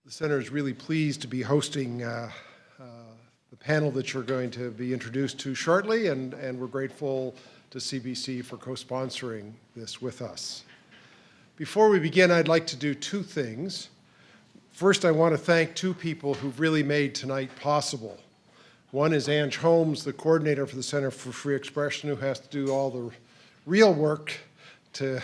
The Center is really pleased to be hosting the panel that you're going to be introduced to shortly, and we're grateful to CBC for co-sponsoring this with us. Before we begin, I'd like to do two things. First, I want to thank two people who've really made tonight possible. One is Ange Holmes, the coordinator for the Center for Free Expression, who has to do all the real work to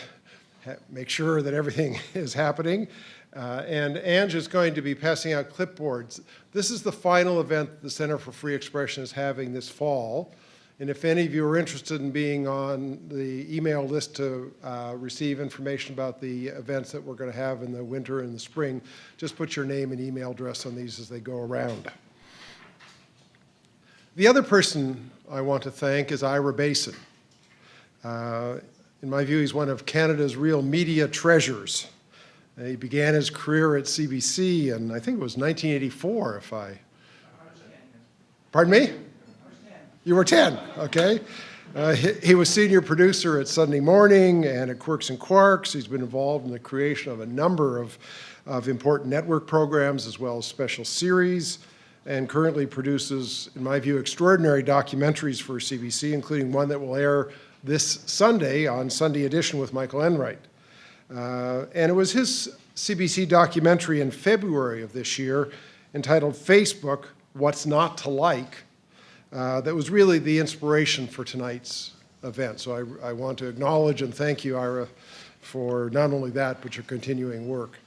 make sure that everything is happening. And Ange is going to be passing out clipboards. This is the final event the Center for Free Expression is having this fall. And if any of you are interested in being on the email list to receive information about the events that we're going to have in the winter and the spring, just put your name and email address on these as they go around. The other person I want to thank is Ira Basin. In my view, he's one of Canada's real media treasures. He began his career at CBC, and I think it was 1984, if I... Pardon me? You were 10, okay. He was senior producer at Sunday Morning and at Quirks and Quarks. He's been involved in the creation of a number of important network programs as well as special series, and currently produces, in my view, extraordinary documentaries for CBC, including one that will air this Sunday on Sunday Edition with Michael Enright. And it was his CBC documentary in February of this year entitled Facebook, What's Not to Like, that was really the inspiration for tonight's event. So I want to acknowledge and thank you, Ira, for not only that, but your continuing work.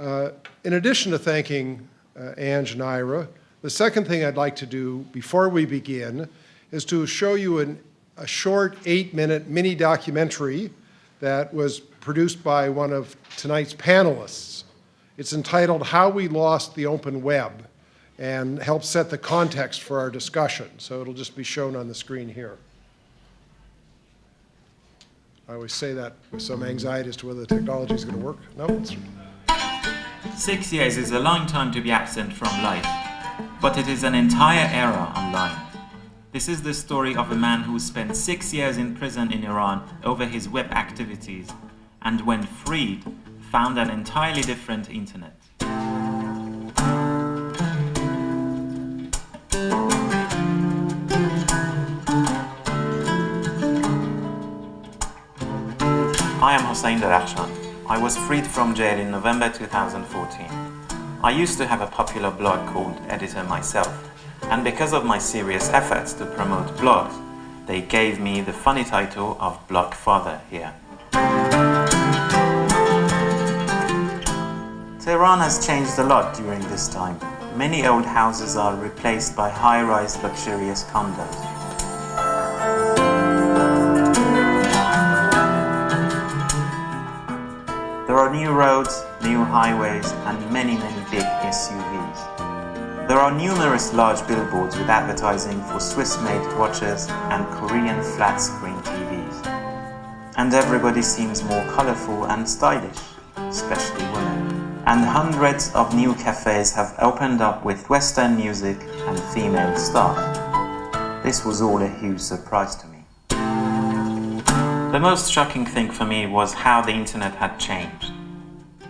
In addition to thanking Ange and Ira, the second thing I'd like to do before we begin is to show you a short 8-minute mini documentary that was produced by one of tonight's panelists. It's entitled How We Lost the Open Web, and helps set the context for our discussion. So it'll just be shown on the screen here. I always say that with some anxiety as to whether the technology is going to work. No, it's... 6 years is a long time to be absent from life, but it is an entire era online. This is the story of a man who spent 6 years in prison in Iran over his web activities, and when freed, found an entirely different internet. I am Hossein Derakhshan. I was freed from jail in November 2014. I used to have a popular blog called Editor myself, and because of my serious efforts to promote blogs, they gave me the funny title of Blog Father here. Tehran has changed a lot during this time. Many old houses are replaced by high-rise luxurious condos. There are new roads, new highways, and many big SUVs. There are numerous large billboards with advertising for Swiss-made watches and Korean flat-screen TVs. And everybody seems more colorful and stylish, especially women. And hundreds of new cafes have opened up with Western music and female staff. This was all a huge surprise to me. The most shocking thing for me was how the internet had changed.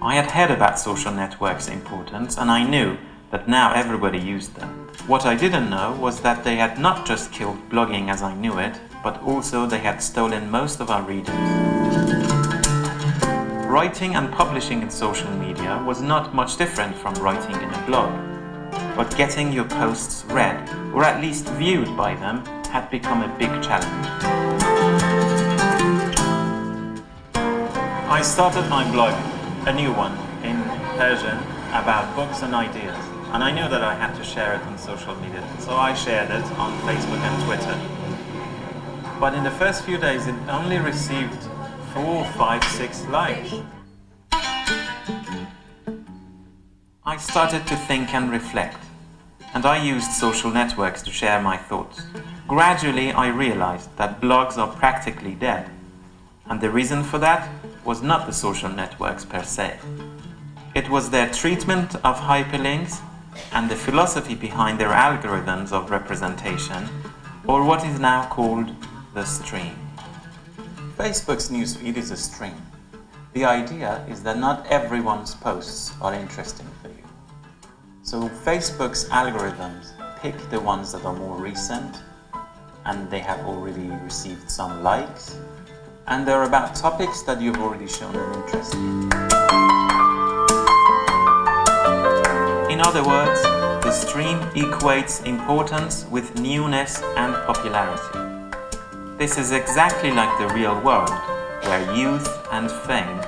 I had heard about social networks' importance, and I knew that now everybody used them. What I didn't know was that they had not just killed blogging as I knew it, but also they had stolen most of our readers. Writing and publishing in social media was not much different from writing in a blog, but getting your posts read, or at least viewed by them, had become a big challenge. I started my blog, a new one, in Persian, about books and ideas, and I knew that I had to share it on social media, so I shared it on Facebook and Twitter. But in the first few days, it only received 4, 5, 6 likes. I started to think and reflect, and I used social networks to share my thoughts. Gradually, I realized that blogs are practically dead, and the reason for that was not the social networks per se. It was their treatment of hyperlinks and the philosophy behind their algorithms of representation, or what is now called the stream. Facebook's newsfeed is a stream. The idea is that not everyone's posts are interesting for you. So Facebook's algorithms pick the ones that are more recent and they have already received some likes, and they're about topics that you've already shown an interest in. In other words, the stream equates importance with newness and popularity. This is exactly like the real world, where youth and fame,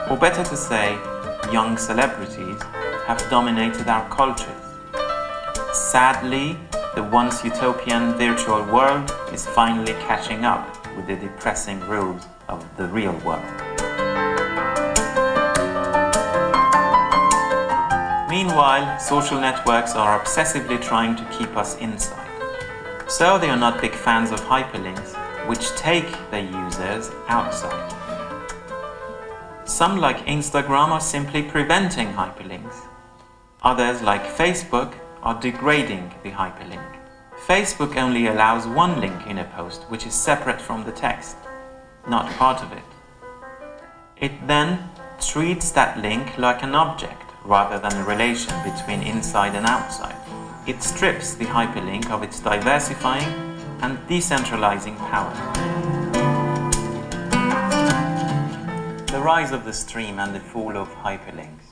or better to say, young celebrities, have dominated our cultures. Sadly, the once utopian virtual world is finally catching up with the depressing rules of the real world. Meanwhile, social networks are obsessively trying to keep us inside. So they are not big fans of hyperlinks, which take their users outside. Some, like Instagram, are simply preventing hyperlinks. Others, like Facebook, are degrading the hyperlink. Facebook only allows one link in a post, which is separate from the text, not part of it. It then treats that link like an object rather than a relation between inside and outside. It strips the hyperlink of its diversifying and decentralizing power. The rise of the stream and the fall of hyperlinks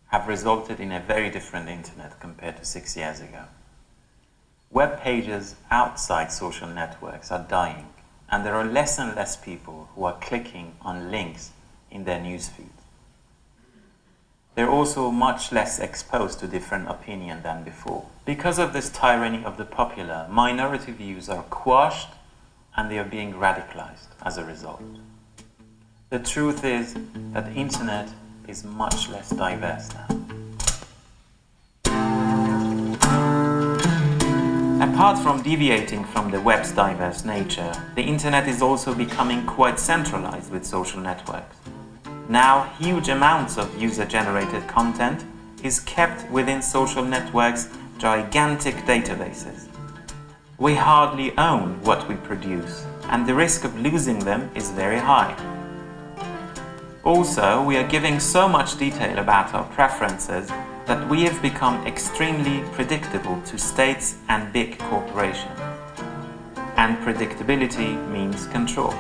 have resulted in a very different internet compared to 6 years ago. Web pages outside social networks are dying, and there are less and less people who are clicking on links in their newsfeed. They're also much less exposed to different opinion than before. Because of this tyranny of the popular, minority views are quashed and they are being radicalized as a result. The truth is that the internet is much less diverse now. Apart from deviating from the web's diverse nature, the internet is also becoming quite centralized with social networks. Now, huge amounts of user-generated content is kept within social networks' gigantic databases. We hardly own what we produce, and the risk of losing them is very high. Also, we are giving so much detail about our preferences that we have become extremely predictable to states and big corporations. And predictability means control.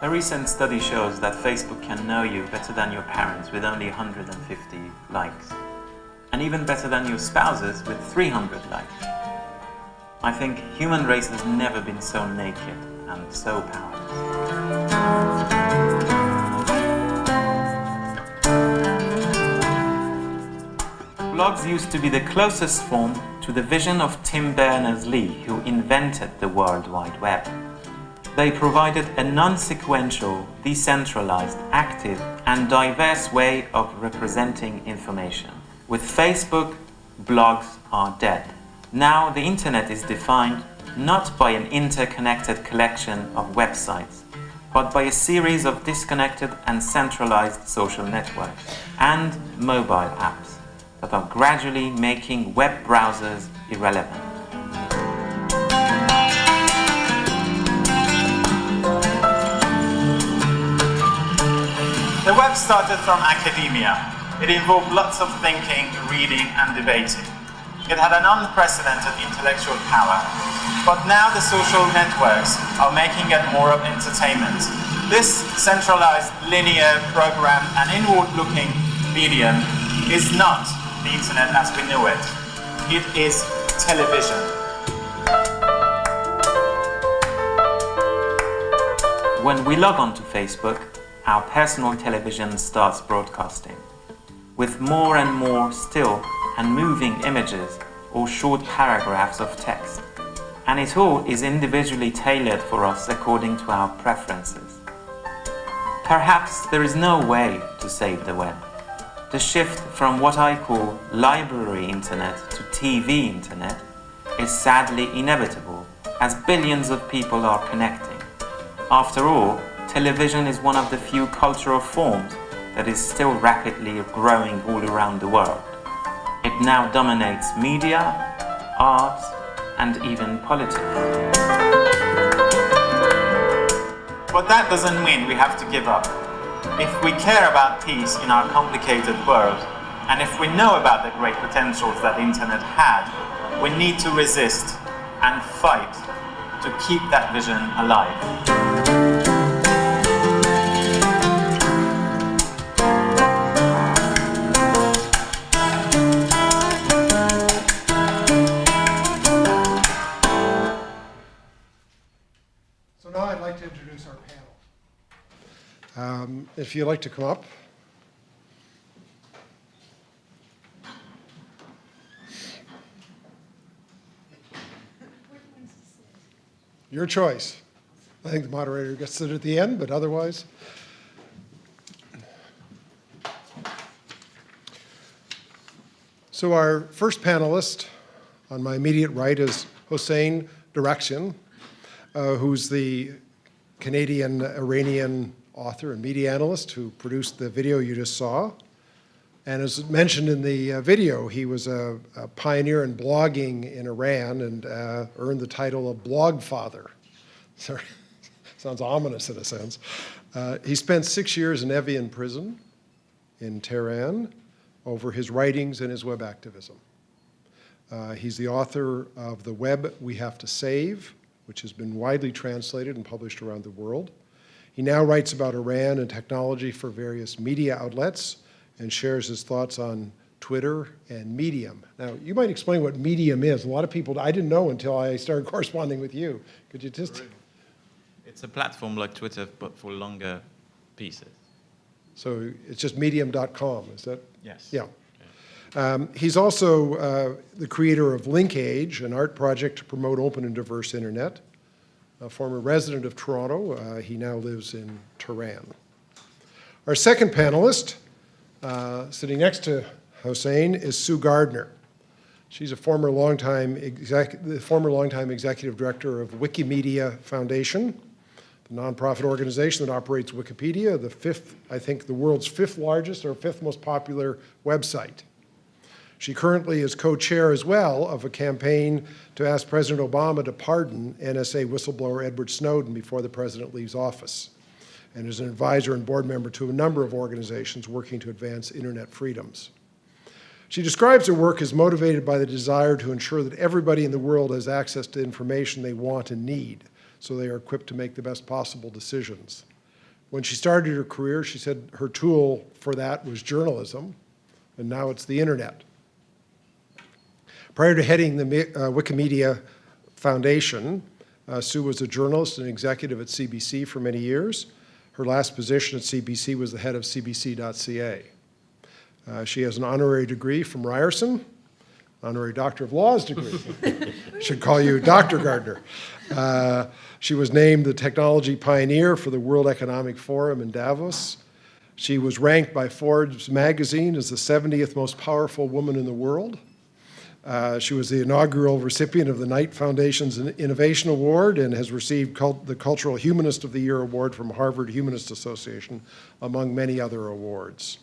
A recent study shows that Facebook can know you better than your parents with only 150 likes, and even better than your spouses with 300 likes. I think human race has never been so naked and so powerless. Blogs used to be the closest form to the vision of Tim Berners-Lee, who invented the World Wide Web. They provided a non-sequential, decentralized, active, and diverse way of representing information. With Facebook, blogs are dead. Now the internet is defined not by an interconnected collection of websites, but by a series of disconnected and centralized social networks and mobile apps that are gradually making web browsers irrelevant. The web started from academia. It involved lots of thinking, reading, and debating. It had an unprecedented intellectual power. But now the social networks are making it more of entertainment. This centralized, linear, programmed, and inward-looking medium is not the internet as we know it. It is television. When we log on to Facebook, our personal television starts broadcasting, with more and more still and moving images or short paragraphs of text. And it all is individually tailored for us according to our preferences. Perhaps there is no way to save the web. The shift from what I call library internet to TV internet is sadly inevitable, as billions of people are connecting. After all, television is one of the few cultural forms that is still rapidly growing all around the world. It now dominates media, art, and even politics. But that doesn't mean we have to give up. If we care about peace in our complicated world, And if we know about the great potentials that the internet had, we need to resist and fight to keep that vision alive. So now I'd like to introduce our panel. If you'd like to come up. Your choice. I think the moderator gets to sit at the end, but otherwise. So our first panelist on my immediate right is Hossein Derakhshan, who's the Canadian-Iranian author and media analyst who produced the video you just saw. And as mentioned in the video, he was a pioneer in blogging in Iran and earned the title of Blog Father. Sorry, sounds ominous in a sense. He spent 6 years in Evian prison in Tehran over his writings and his web activism. He's the author of The Web We Have to Save, which has been widely translated and published around the world. He now writes about Iran and technology for various media outlets and shares his thoughts on Twitter and Medium. Now, you might explain what Medium is. A lot of people, I didn't know until I started corresponding with you. Could you just? It's a platform like Twitter, but for longer pieces. So it's just medium.com, is that? Yes. Yeah. He's also the creator of Linkage, an art project to promote open and diverse internet. A former resident of Toronto, he now lives in Tehran. Our second panelist, sitting next to Hossein, is Sue Gardner. She's a former longtime executive director of Wikimedia Foundation, the nonprofit organization that operates Wikipedia, the world's fifth largest or fifth most popular website. She currently is co-chair as well of a campaign to ask President Obama to pardon NSA whistleblower Edward Snowden before the president leaves office, and is an advisor and board member to a number of organizations working to advance internet freedoms. She describes her work as motivated by the desire to ensure that everybody in the world has access to information they want and need, so they are equipped to make the best possible decisions. When she started her career, she said her tool for that was journalism, and now it's the internet. Prior to heading the Wikimedia Foundation, Sue was a journalist and executive at CBC for many years. Her last position at CBC was the head of CBC.ca. She has an honorary degree from Ryerson, honorary Doctor of Laws degree. Should call you Dr. Gardner. She was named the technology pioneer for the World Economic Forum in Davos. She was ranked by Forbes magazine as the 70th most powerful woman in the world. She was the inaugural recipient of the Knight Foundation's Innovation Award and has received the Cultural Humanist of the Year Award from Harvard Humanist Association, among many other awards.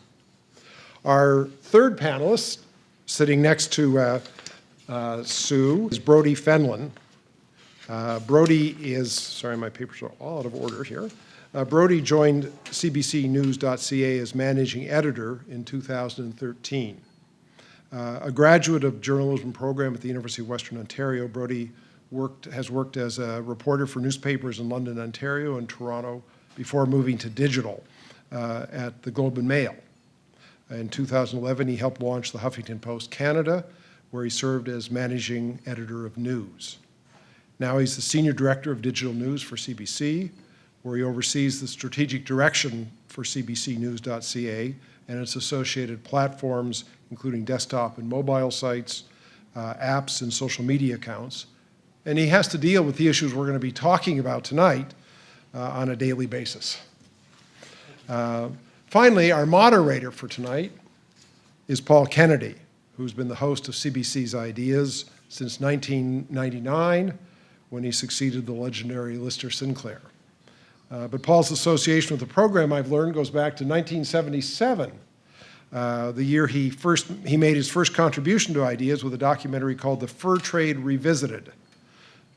Our third panelist, sitting next to Sue, is Brodie Fenlon. Brodie is, sorry, my papers are all out of order here. Brodie joined CBCNews.ca as managing editor in 2013. A graduate of journalism program at the University of Western Ontario, Brodie has worked as a reporter for newspapers in London, Ontario, and Toronto before moving to digital at the Globe and Mail. In 2011, he helped launch the Huffington Post Canada, where he served as managing editor of news. Now he's the senior director of digital news for CBC, where he oversees the strategic direction for CBCNews.ca and its associated platforms, including desktop and mobile sites, apps, and social media accounts. And he has to deal with the issues we're going to be talking about tonight on a daily basis. Finally, our moderator for tonight is Paul Kennedy, who's been the host of CBC's Ideas since 1999, when he succeeded the legendary Lister Sinclair. But Paul's association with the program, I've learned, goes back to 1977, the year he made his first contribution to Ideas with a documentary called The Fur Trade Revisited.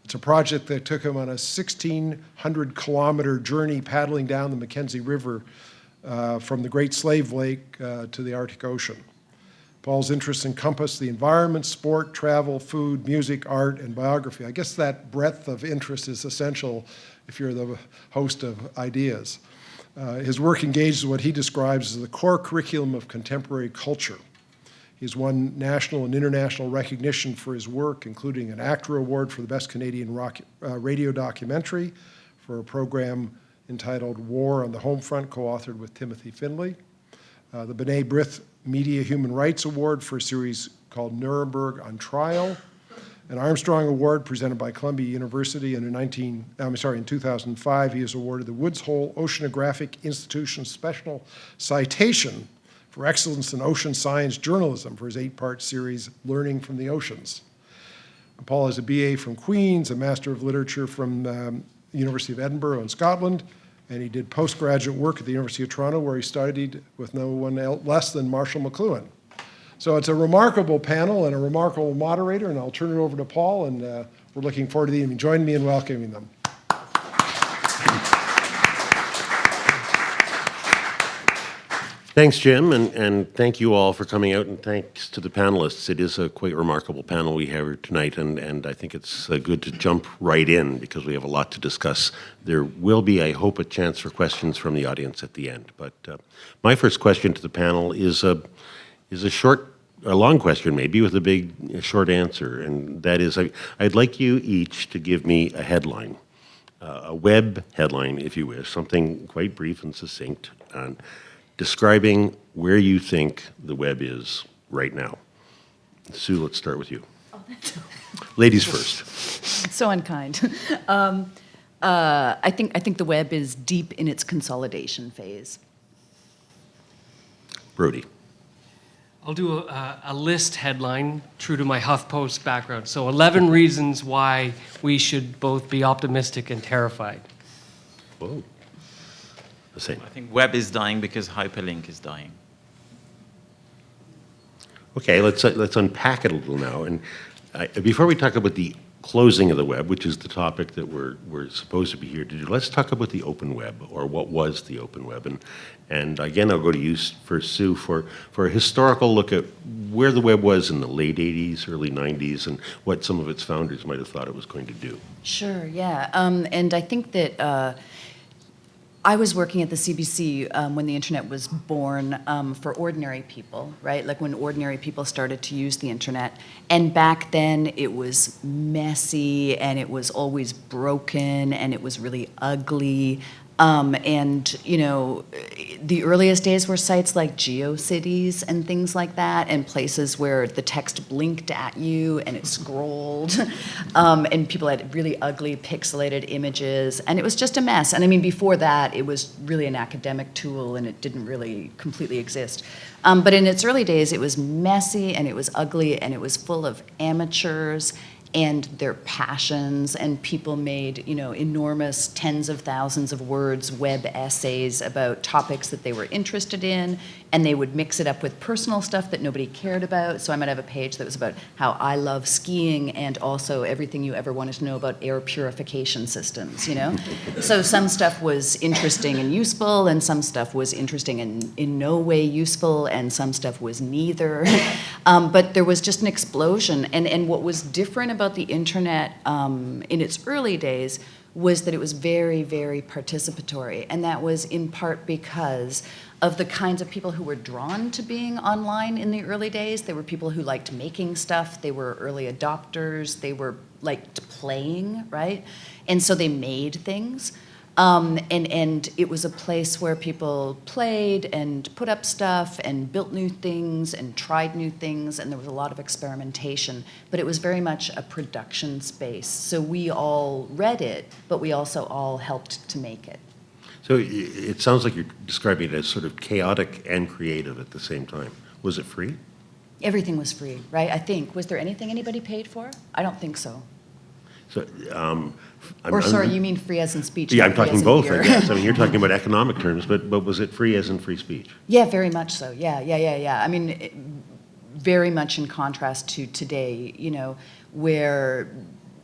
It's a project that took him on a 1,600-kilometer journey paddling down the Mackenzie River from the Great Slave Lake to the Arctic Ocean. Paul's interests encompass the environment, sport, travel, food, music, art, and biography. I guess that breadth of interest is essential if you're the host of ideas. His work engages what he describes as the core curriculum of contemporary culture. He's won national and international recognition for his work, including an ACTRA Award for the Best Canadian Radio Documentary for a program entitled War on the Home Front, co-authored with Timothy Findlay. The B'nai B'rith Media Human Rights Award for a series called Nuremberg on Trial. An Armstrong Award presented by Columbia University in 2005. He was awarded the Woods Hole Oceanographic Institution Special Citation for excellence in ocean science journalism for his 8-part series, Learning from the Oceans. Paul has a BA from Queen's, a Master of Literature from the University of Edinburgh in Scotland, and he did postgraduate work at the University of Toronto, where he studied with no one less than Marshall McLuhan. So it's a remarkable panel and a remarkable moderator, and I'll turn it over to Paul, and we're looking forward to them. Join me in welcoming them. Thanks, Jim, and thank you all for coming out, and thanks to the panelists. It is a quite remarkable panel we have here tonight, and I think it's good to jump right in because we have a lot to discuss. There will be, I hope, a chance for questions from the audience at the end. But my first question to the panel is a long question maybe with a short answer, and that is I'd like you each to give me a headline, a web headline, if you wish, something quite brief and succinct on describing where you think the web is right now. Sue, let's start with you. Oh, that's Ladies first. so unkind. I think the web is deep in its consolidation phase. Brodie. I'll do a list headline, true to my HuffPost background. So 11 reasons why we should both be optimistic and terrified. Whoa. The same. I think web is dying because hyperlink is dying. Okay, let's unpack it a little now. And before we talk about the closing of the web, which is the topic that we're supposed to be here to do, let's talk about the open web, or what was the open web. And again, I'll go to you first, Sue, for a historical look at where the web was in the late 80s, early 90s, and what some of its founders might have thought it was going to do. Sure, yeah. And I think that I was working at the CBC when the internet was born for ordinary people, right? Like when ordinary people started to use the internet. And back then it was messy and it was always broken and it was really ugly. And, you know, the earliest days were sites like GeoCities and things like that, and places where the text blinked at you and it scrolled, and people had really ugly pixelated images, and it was just a mess. And I mean, before that, it was really an academic tool and it didn't really completely exist. But in its early days, it was messy and it was ugly and it was full of amateurs and their passions, and people made, you know, enormous tens of thousands of words web essays about topics that they were interested in, and they would mix it up with personal stuff that nobody cared about. So I might have a page that was about how I love skiing and also everything you ever wanted to know about air purification systems, you know? So some stuff was interesting and useful, and some stuff was interesting and in no way useful, and some stuff was neither. But there was just an explosion, and what was different about the internet in its early days was that it was very, very participatory, and that was in part because of the kinds of people who were drawn to being online in the early days. They were people who liked making stuff, they were early adopters, they were liked playing, right? And so they made things. And it was a place where people played and put up stuff and built new things and tried new things, and there was a lot of experimentation, but it was very much a production space. So we all read it, but we also all helped to make it. So it sounds like you're describing it as sort of chaotic and creative at the same time. Was it free? Everything was free, right? I think. Was there anything anybody paid for? I don't think so. So, sorry, you mean free as in speech? Yeah, not I'm free talking as in both, beer. I guess. I mean, you're talking about economic terms, but was it free as in free speech? Yeah, very much so. Yeah. I mean, very much in contrast to today, you know, where,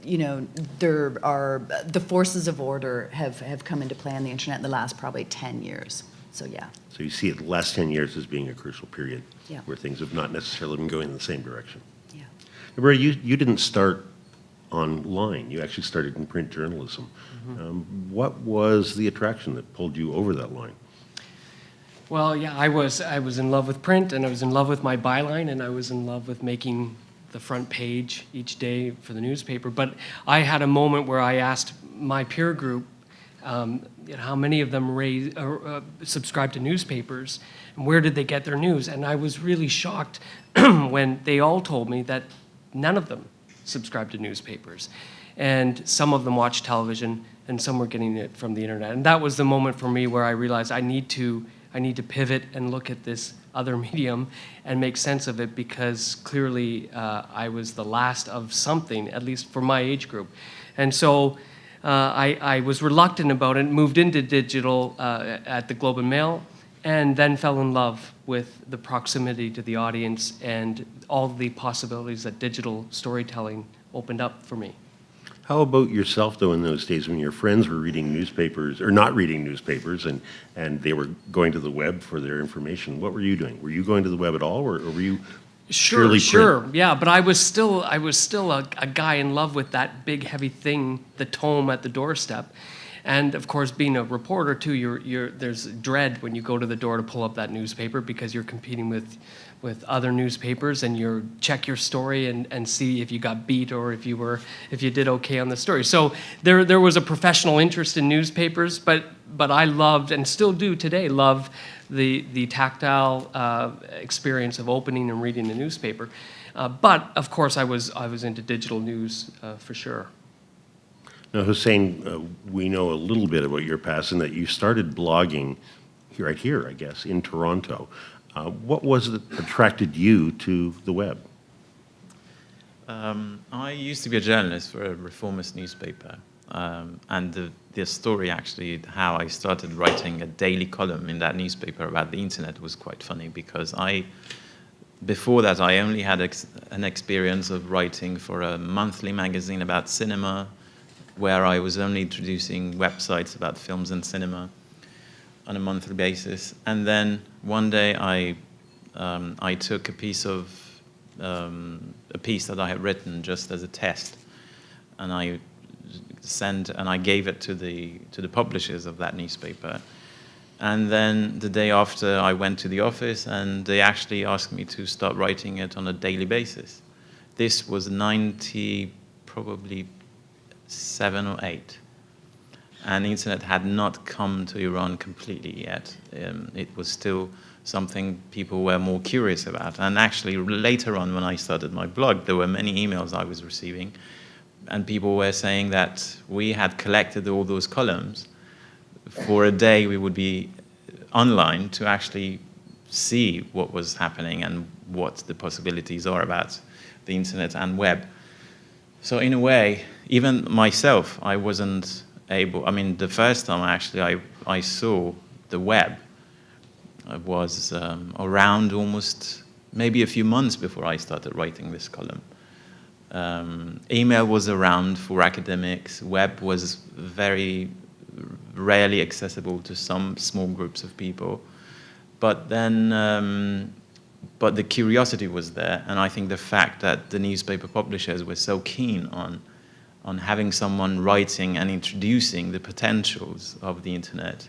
you know, there are, the forces of order have come into play on the internet in the last probably 10 years. So yeah. So you see it the last 10 years as being a crucial period Yeah. where things have not necessarily been going in the same direction. Yeah. Brodie, you didn't start online. You actually started in print journalism. What was the attraction that pulled you over that line? Well, yeah, I was in love with print, and I was in love with my byline, and I was in love with making the front page each day for the newspaper. But I had a moment where I asked my peer group, how many of them subscribe to newspapers, and where did they get their news? And I was really shocked when they all told me that none of them subscribed to newspapers. And some of them watched television, and some were getting it from the internet. And that was the moment for me where I realized I need to pivot and look at this other medium and make sense of it, because clearly I was the last of something, at least for my age group. And so I was reluctant about it, moved into digital at the Globe and Mail, and then fell in love with the proximity to the audience and all the possibilities that digital storytelling opened up for me. How about yourself, though, in those days when your friends were reading newspapers, or not reading newspapers, and they were going to the web for their information? What were you doing? Were you going to the web at all, or were you purely print? Sure, yeah, but I was still a guy in love with that big, heavy thing, the tome at the doorstep. And of course, being a reporter too, there's dread when you go to the door to pull up that newspaper, because you're competing with other newspapers, and you check your story and see if you got beat or if you did okay on the story. So there was a professional interest in newspapers, but I loved, and still do today, love the tactile experience of opening and reading the newspaper. But of course, I was into digital news for sure. Now, Hossein, we know a little bit about your past, and that you started blogging right here, I guess, in Toronto. What was it that attracted you to the web? I used to be a journalist for a reformist newspaper, and the story actually, how I started writing a daily column in that newspaper about the internet, was quite funny, because before that I only had an experience of writing for a monthly magazine about cinema, where I was only introducing websites about films and cinema on a monthly basis. And then one day I took a piece that I had written just as a test, and I gave it to the publishers of that newspaper. And then the day after, I went to the office, and they actually asked me to start writing it on a daily basis. This was 90, probably 7 or 8. And the internet had not come to Iran completely yet. It was still something people were more curious about. And actually, later on, when I started my blog, there were many emails I was receiving, and people were saying that we had collected all those columns. For a day, we would be online to actually see what was happening and what the possibilities are about the internet and web. So in a way, even myself, I wasn't able, the first time I saw the web was around almost maybe a few months before I started writing this column. Email was around for academics. Web was very rarely accessible to some small groups of people. But then, but the curiosity was there, and I think the fact that the newspaper publishers were so keen on having someone writing and introducing the potentials of the internet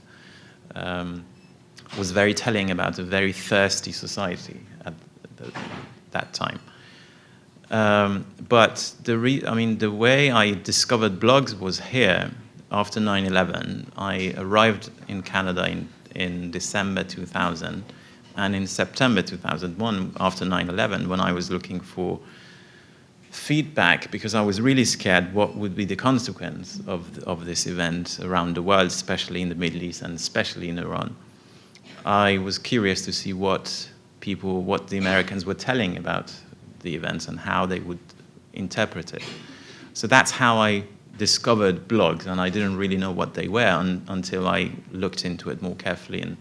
was very telling about a very thirsty society at that time. But the way I discovered blogs was here. After 9/11, I arrived in Canada in December 2000, and in September 2001, after 9/11, when I was looking for feedback, because I was really scared what would be the consequence of this event around the world, especially in the Middle East and especially in Iran. I was curious to see what the Americans were telling about the events and how they would interpret it. So that's how I discovered blogs, and I didn't really know what they were until I looked into it more carefully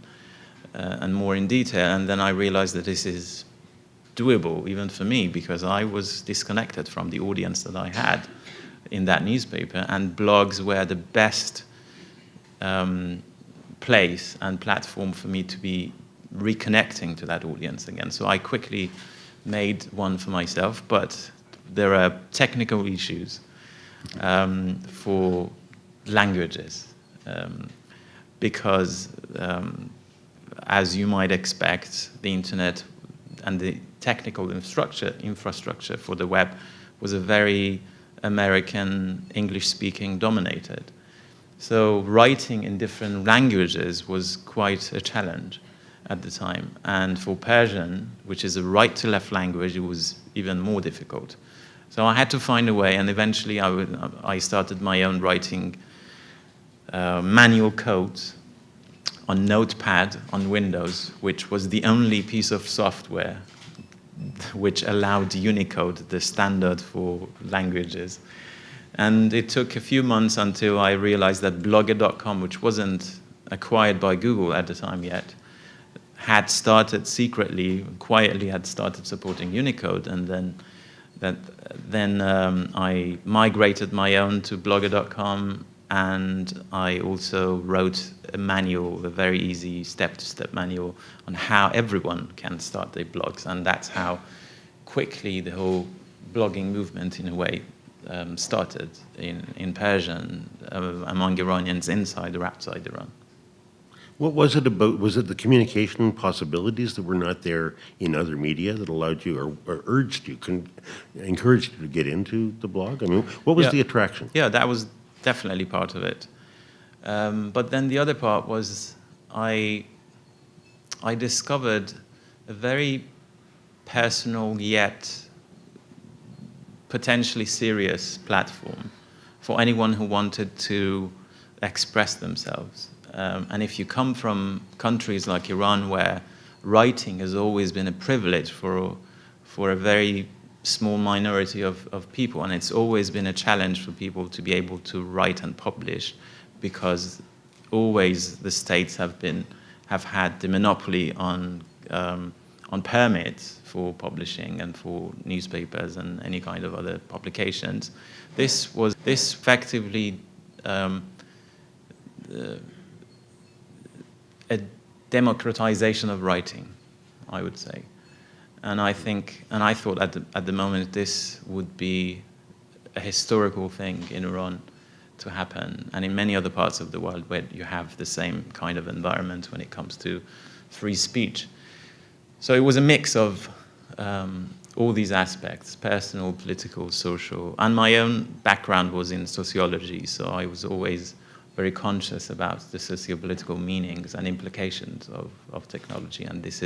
and more in detail, and then I realized that this is doable even for me, because I was disconnected from the audience that I had in that newspaper, and blogs were the best place and platform for me to be reconnecting to that audience again. So I quickly made one for myself, but there are technical issues for languages because, as you might expect, the internet and the technical infrastructure for the web was a very American English-speaking dominated. So writing in different languages was quite a challenge at the time. And for Persian, which is a right-to-left language, it was even more difficult. So I had to find a way, and eventually I started my own writing manual code on Notepad on Windows, which was the only piece of software which allowed Unicode, the standard for languages. And it took a few months until I realized that Blogger.com, which wasn't acquired by Google at the time yet, had started secretly, quietly had started supporting Unicode, and then I migrated my own to Blogger.com, and I also wrote a manual, a very easy step-to-step manual on how everyone can start their blogs, and that's how quickly the whole blogging movement, in a way, started in Persian among Iranians inside or outside Iran. What was it about? Was it the communication possibilities that were not there in other media that allowed you or urged you, encouraged you to get into the blog? I mean, what was the attraction? Yeah, that was definitely part of it. But then the other part was I discovered a very personal yet potentially serious platform for anyone who wanted to express themselves. And if you come from countries like Iran, where writing has always been a privilege for a very small minority of people, and it's always been a challenge for people to be able to write and publish, because always the states have had the monopoly on permits for publishing and for newspapers and any kind of other publications. This effectively a democratization of writing, I would say. And I thought at the moment this would be a historical thing in Iran to happen, and in many other parts of the world where you have the same kind of environment when it comes to free speech. So it was a mix of all these aspects: personal, political, social, and my own background was in sociology, so I was always very conscious about the socio-political meanings and implications of technology, and this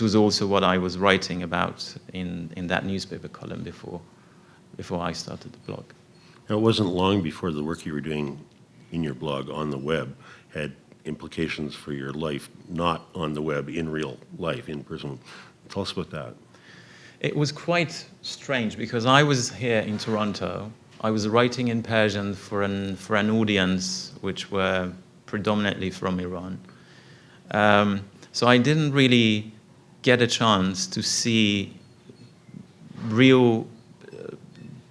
was also what I was writing about in that newspaper column before I started the blog. Now, it wasn't long before the work you were doing in your blog on the web had implications for your life, not on the web, in real life, in person. Tell us about that. It was quite strange because I was here in Toronto. I was writing in Persian for an audience which were predominantly from Iran. So I didn't really get a chance to see real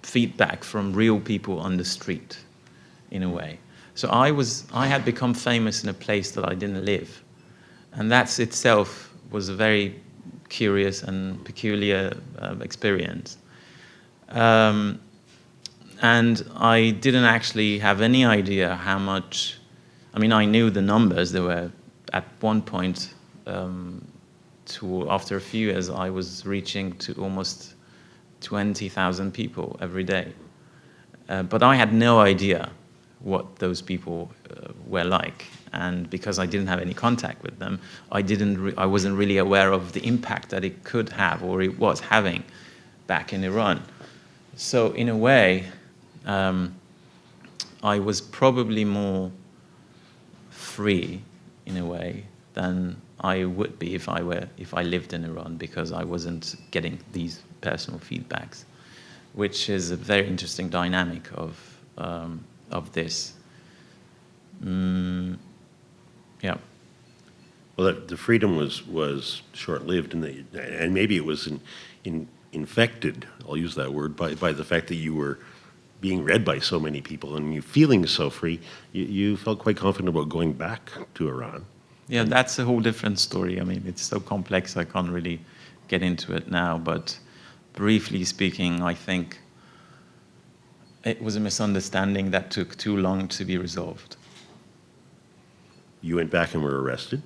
feedback from real people on the street, in a way. So I had become famous in a place that I didn't live. And that itself was a very curious and peculiar experience. And I didn't actually have any idea how much, I mean, I knew the numbers. There were, at one point, after a few years, I was reaching to almost 20,000 people every day. But I had no idea what those people were like. And because I didn't have any contact with them, I wasn't really aware of the impact that it could have, or it was having, back in Iran. So in a way, I was probably more free, in a way, than I would be if I lived in Iran, because I wasn't getting these personal feedbacks, which is a very interesting dynamic of this. Yeah. Well, the freedom was short-lived, and maybe it was infected, I'll use that word, by the fact that you were being read by so many people and you feeling so free, you felt quite confident about going back to Iran. Yeah, that's a whole different story. I mean, it's so complex, I can't really get into it now. But briefly speaking, I think it was a misunderstanding that took too long to be resolved. You went back and were arrested?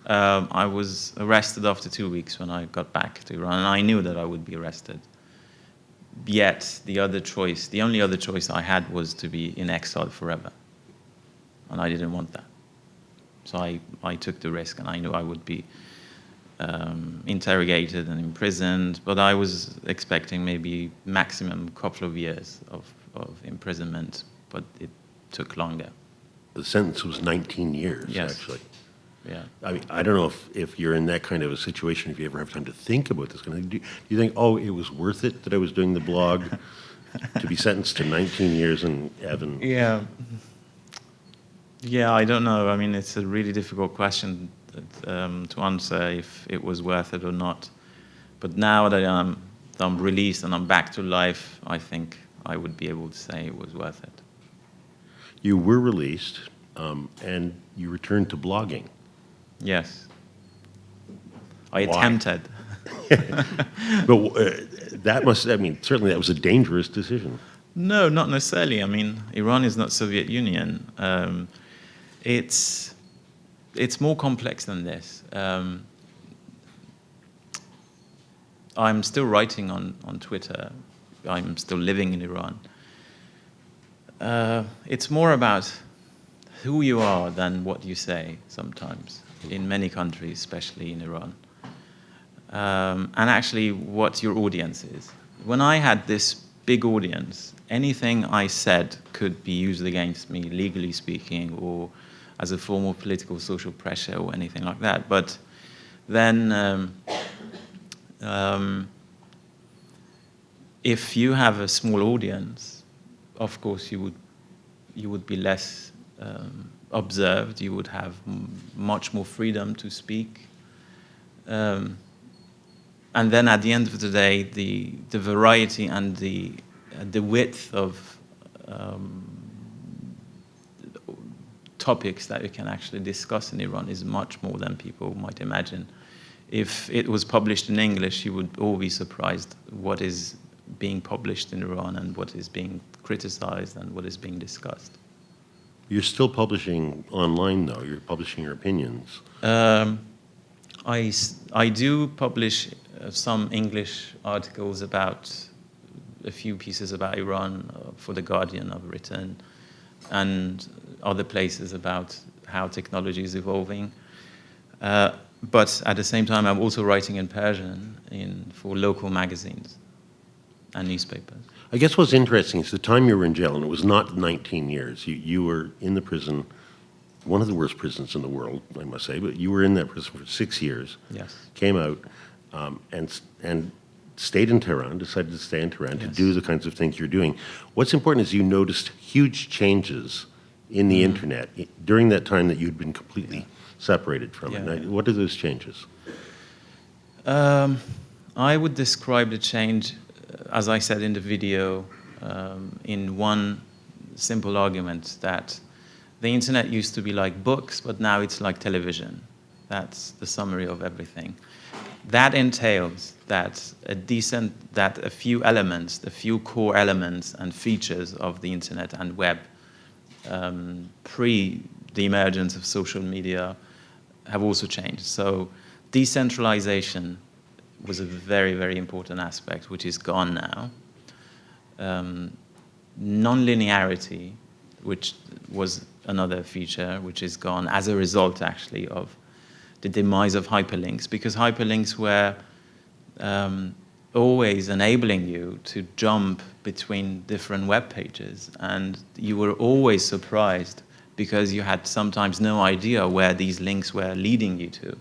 I was arrested after 2 weeks when I got back to Iran, and I knew that I would be arrested. Yet, the only other choice I had was to be in exile forever. And I didn't want that. So I took the risk, and I knew I would be interrogated and imprisoned, but I was expecting maybe maximum couple of years of imprisonment, but it took longer. The sentence was 19 years, Yes. actually. Yeah. I mean, I don't know if you're in that kind of a situation, if you ever have time to think about this kind of thing. Do you think, oh, it was worth it that I was doing the blog to be sentenced to 19 years in Evan? Yeah. Yeah, I don't know. I mean, it's a really difficult question to answer if it was worth it or not. But now that I'm released and I'm back to life, I think I would be able to say it was worth it. You were released, and you returned to blogging. Yes. I Why? attempted. But certainly that was a dangerous decision. No, not necessarily. I mean, Iran is not Soviet Union. It's more complex than this. I'm still writing on Twitter. I'm still living in Iran. It's more about who you are than what you say sometimes, in many countries, especially in Iran. And actually what your audience is. When I had this big audience, anything I said could be used against me, legally speaking, or as a form of political social pressure or anything like that. But then if you have a small audience, of course you would be less observed, you would have much more freedom to speak. And then at the end of the day, the variety and the width of topics that you can actually discuss in Iran is much more than people might imagine. If it was published in English, you would all be surprised what is being published in Iran and what is being criticized and what is being discussed. You're still publishing online, though. You're publishing your opinions. I do publish some English articles about a few pieces about Iran for The Guardian I've written, and other places about how technology is evolving. But at the same time, I'm also writing in Persian for local magazines and newspapers. I guess what's interesting is the time you were in jail, and it was not 19 years. You were in the prison, one of the worst prisons in the world, I must say, but you were in that prison for 6 years. Yes. Came out and stayed in Tehran, decided to stay in Tehran to Yes. do the kinds of things you're doing. What's important is you noticed huge changes in the internet during that time that you'd been completely separated from it. Yeah. Now, what are those changes? I would describe the change, as I said in the video, in one simple argument that the internet used to be like books, but now it's like television. That's the summary of everything. That entails that a few elements, a few core elements and features of the internet and web, pre the emergence of social media, have also changed. So decentralization was a very, very important aspect, which is gone now. Non-linearity, which was another feature, which is gone as a result, actually, of the demise of hyperlinks, because hyperlinks were always enabling you to jump between different web pages, and you were always surprised because you had sometimes no idea where these links were leading you to.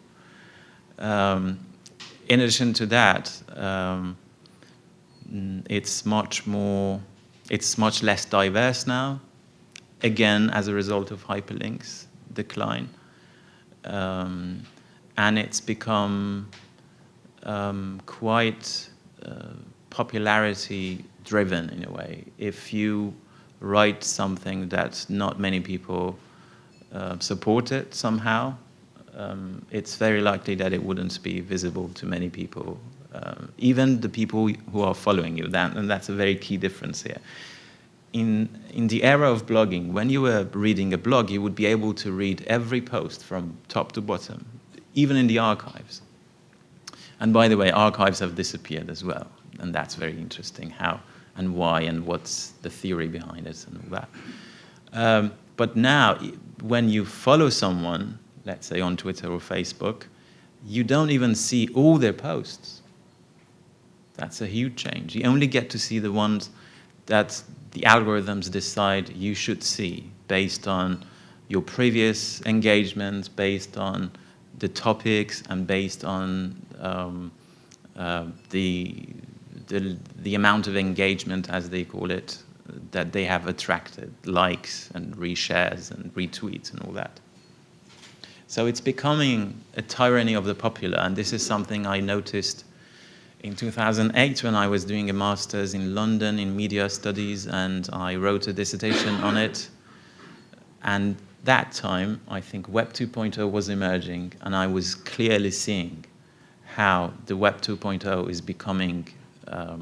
In addition to that, it's much less diverse now, again, as a result of hyperlinks decline. And it's become quite popularity driven in a way. If you write something that not many people support it somehow, it's very likely that it wouldn't be visible to many people, even the people who are following you. And that's a very key difference here. In the era of blogging, when you were reading a blog, you would be able to read every post from top to bottom, even in the archives. And by the way, archives have disappeared as well, and that's very interesting, how and why and what's the theory behind it and all that. But now, when you follow someone, let's say on Twitter or Facebook, you don't even see all their posts. That's a huge change. You only get to see the ones that the algorithms decide you should see based on your previous engagements, based on the topics, and based on the amount of engagement, as they call it, that they have attracted, likes and reshares and retweets and all that. So it's becoming a tyranny of the popular, and this is something I noticed in 2008 when I was doing a master's in London in media studies, and I wrote a dissertation on it. And that time, I think Web 2.0 was emerging, and I was clearly seeing how the Web 2.0 is becoming a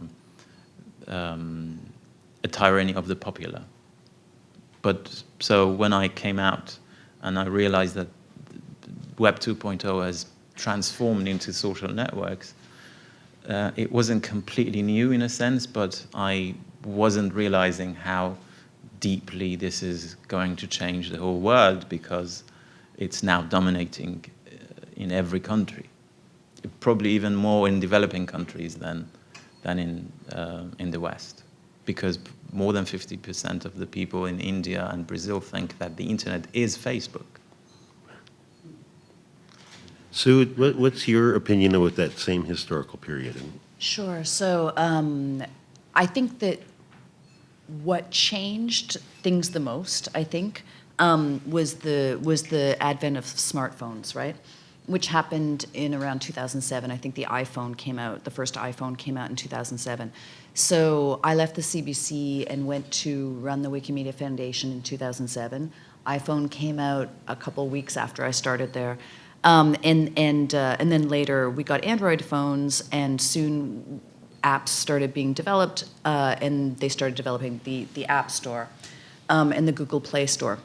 tyranny of the popular. But so when I came out and I realized that Web 2.0 has transformed into social networks, it wasn't completely new in a sense, but I wasn't realizing how deeply this is going to change the whole world, because it's now dominating in every country, probably even more in developing countries than in the West, because more than 50% of the people in India and Brazil think that the internet is Facebook. Sue, what's your opinion about that same historical period? Sure. So I think that what changed things the most, I think, was the advent of smartphones, right? Which happened in around 2007. I think the iPhone came out, the first iPhone came out in 2007. So I left the CBC and went to run the Wikimedia Foundation in 2007. iPhone came out a couple weeks after I started there. And then later we got Android phones, and soon apps started being developed, and they started developing the App Store and the Google Play Store.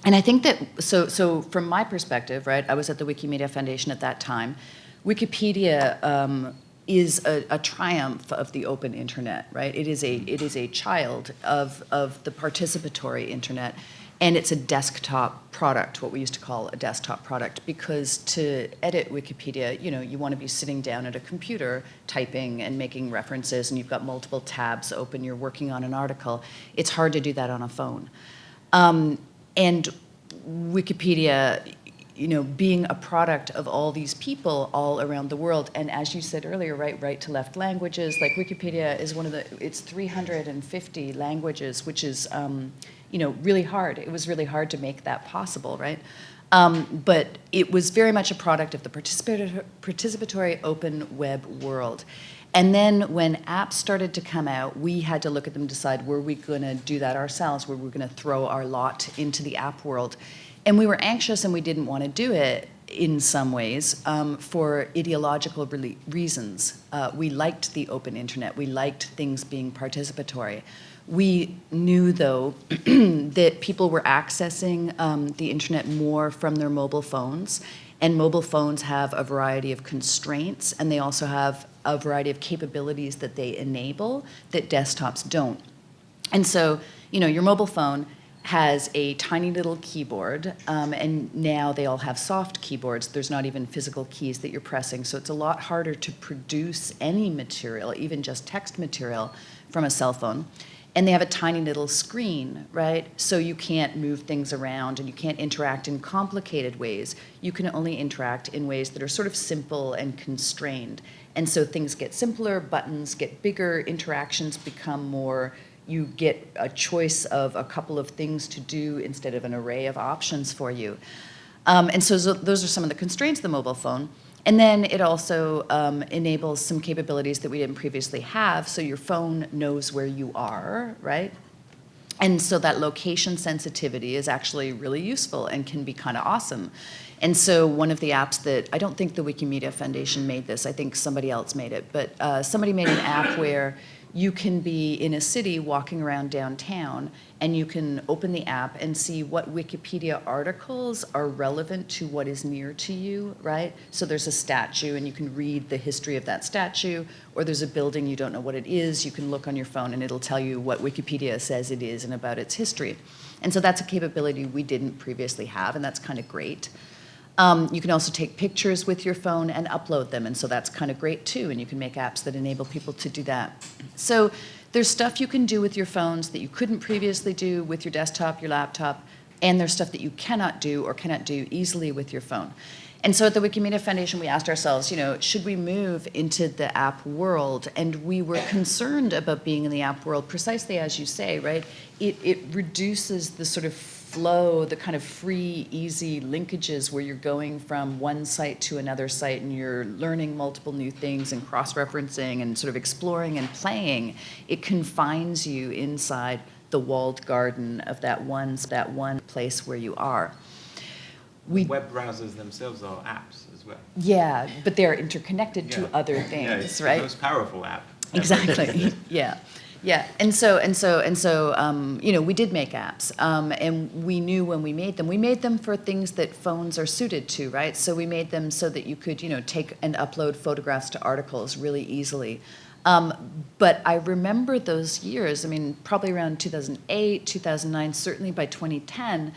And I think that, so from my perspective, right, I was at the Wikimedia Foundation at that time. Wikipedia is a triumph of the open internet, right? It is a child of the participatory internet. And it's a desktop product, what we used to call a desktop product, because to edit Wikipedia, you want to be sitting down at a computer, typing and making references, and you've got multiple tabs open, you're working on an article. It's hard to do that on a phone. And Wikipedia, being a product of all these people all around the world, and as you said earlier, right to left languages, like Wikipedia is it's 350 languages, which is, really hard. It was really hard to make that possible, right? But it was very much a product of the participatory open web world. And then when apps started to come out, we had to look at them and decide, were we going to do that ourselves? Were we going to throw our lot into the app world? And we were anxious, and we didn't want to do it in some ways for ideological reasons. We liked the open internet. We liked things being participatory. We knew, though, that people were accessing the internet more from their mobile phones, and mobile phones have a variety of constraints, and they also have a variety of capabilities that they enable that desktops don't. And so, your mobile phone has a tiny little keyboard, and now they all have soft keyboards. There's not even physical keys that you're pressing, so it's a lot harder to produce any material, even just text material, from a cell phone. And they have a tiny little screen, right? So you can't move things around, and you can't interact in complicated ways. You can only interact in ways that are sort of simple and constrained. And so things get simpler, buttons get bigger, interactions become more, you get a choice of a couple of things to do instead of an array of options for you. And so those are some of the constraints of the mobile phone. And then it also enables some capabilities that we didn't previously have, so your phone knows where you are, right? And so that location sensitivity is actually really useful and can be kind of awesome. And so one of the apps that, I don't think the Wikimedia Foundation made this, I think somebody else made it, but somebody made an app where you can be in a city walking around downtown and you can open the app and see what Wikipedia articles are relevant to what is near to you, right? So there's a statue and you can read the history of that statue, or there's a building you don't know what it is, you can look on your phone and it'll tell you what Wikipedia says it is and about its history. And so that's a capability we didn't previously have, and that's kind of great. You can also take pictures with your phone and upload them, and so that's kind of great too, and you can make apps that enable people to do that. So there's stuff you can do with your phones that you couldn't previously do with your desktop, your laptop, and there's stuff that you cannot do or cannot do easily with your phone. And so at the Wikimedia Foundation, we asked ourselves, should we move into the app world? And we were concerned about being in the app world precisely as you say, right? It reduces the sort of flow, the kind of free, easy linkages where you're going from one site to another site and you're learning multiple new things and cross-referencing and sort of exploring and playing. It confines you inside the walled garden of that one place where you are. Web browsers themselves are apps as well. Yeah, but they're interconnected to other Yeah, things, it's right? the most powerful app. Exactly. Yeah. Yeah, and so, we did make apps, and we knew when we made them for things that phones are suited to, right? So we made them so that you could, take and upload photographs to articles really easily. But I remember those years, probably around 2008, 2009, certainly by 2010,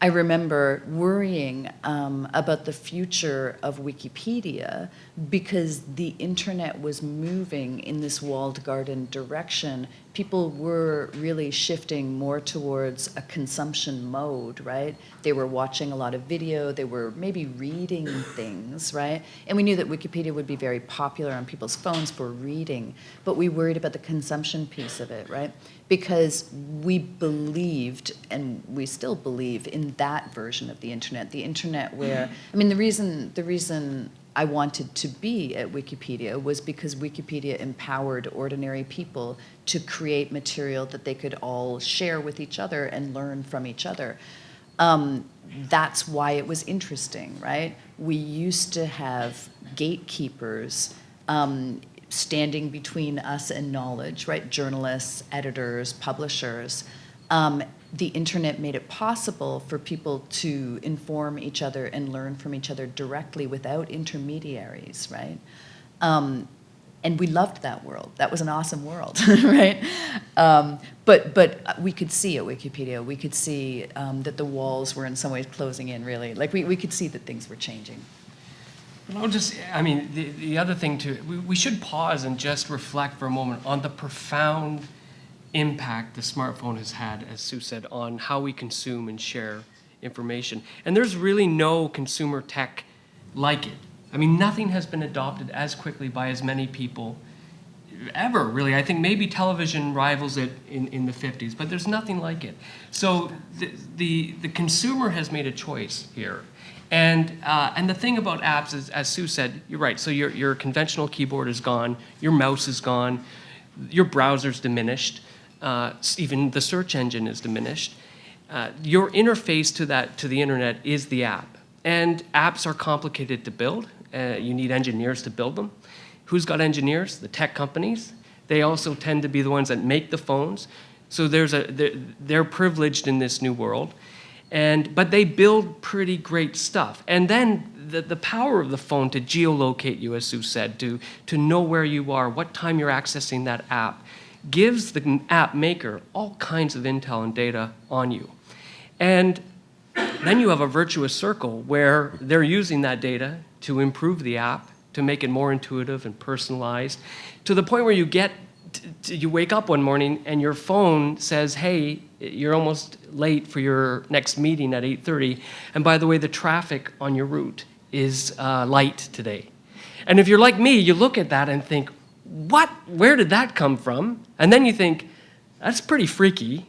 I remember worrying about the future of Wikipedia because the internet was moving in this walled garden direction. People were really shifting more towards a consumption mode, right? They were watching a lot of video, they were maybe reading things, right? And we knew that Wikipedia would be very popular on people's phones for reading, but we worried about the consumption piece of it, right? Because we believed, and we still believe, in that version of the internet where, the reason I wanted to be at Wikipedia was because Wikipedia empowered ordinary people to create material that they could all share with each other and learn from each other. That's why it was interesting, right? We used to have gatekeepers standing between us and knowledge, right? Journalists, editors, publishers. The internet made it possible for people to inform each other and learn from each other directly without intermediaries, right? And we loved that world. That was an awesome world, right? But we could see at Wikipedia, we could see that the walls were in some ways closing in, really. Like we could see that things were changing. The other thing too, we should pause and just reflect for a moment on the profound impact the smartphone has had, as Sue said, on how we consume and share information. And there's really no consumer tech like it. Nothing has been adopted as quickly by as many people ever, really. I think maybe television rivals it in the 50s, but there's nothing like it. So the consumer has made a choice here. And the thing about apps is, as Sue said, you're right, so your conventional keyboard is gone, your mouse is gone, your browser's diminished, even the search engine is diminished. Your interface to the internet is the app. And apps are complicated to build. You need engineers to build them. Who's got engineers? The tech companies. They also tend to be the ones that make the phones. So they're privileged in this new world. But they build pretty great stuff. And then the power of the phone to geolocate you, as Sue said, to know where you are, what time you're accessing that app, gives the app maker all kinds of intel and data on you. And then you have a virtuous circle where they're using that data to improve the app, to make it more intuitive and personalized, to the point where you wake up one morning and your phone says, hey, you're almost late for your next meeting at 8:30, and by the way, the traffic on your route is light today. And if you're like me, you look at that and think, what? Where did that come from? And then you think, that's pretty freaky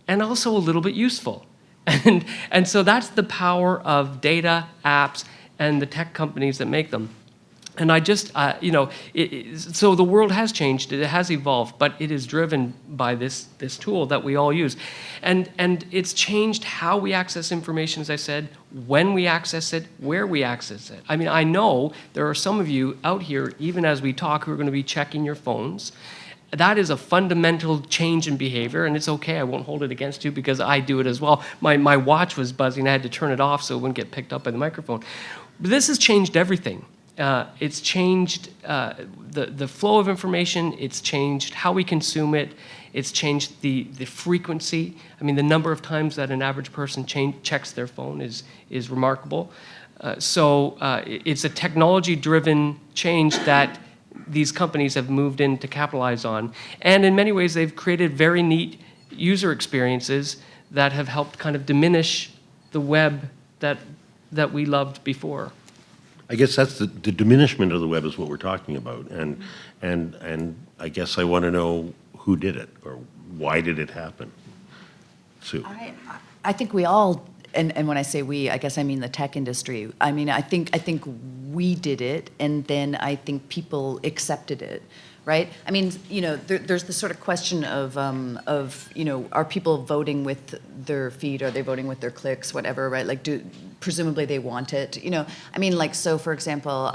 and also a little bit useful. And so that's the power of data, apps, and the tech companies that make them. And I just, so the world has changed, it has evolved, but it is driven by this tool that we all use. And it's changed how we access information, as I said, when we access it, where we access it. I mean, I know there are some of you out here, even as we talk, who are going to be checking your phones. That is a fundamental change in behavior, and it's okay, I won't hold it against you because I do it as well. My watch was buzzing, I had to turn it off so it wouldn't get picked up by the microphone. But this has changed everything. It's changed the flow of information, it's changed how we consume it, it's changed the frequency. I mean, the number of times that an average person checks their phone is remarkable. So it's a technology-driven change that these companies have moved in to capitalize on. And in many ways, they've created very neat user experiences that have helped kind of diminish the web that we loved before. I guess that's the diminishment of the web is what we're talking about, and I guess I want to know who did it or why did it happen. Sue. I think we all, and when I say we, I guess I mean the tech industry. I mean, I think we did it, and then I think people accepted it, right? I mean, there's this sort of question of are people voting with their feet? Are they voting with their clicks? Whatever, right? Like, presumably they want it. I mean, like, so for example,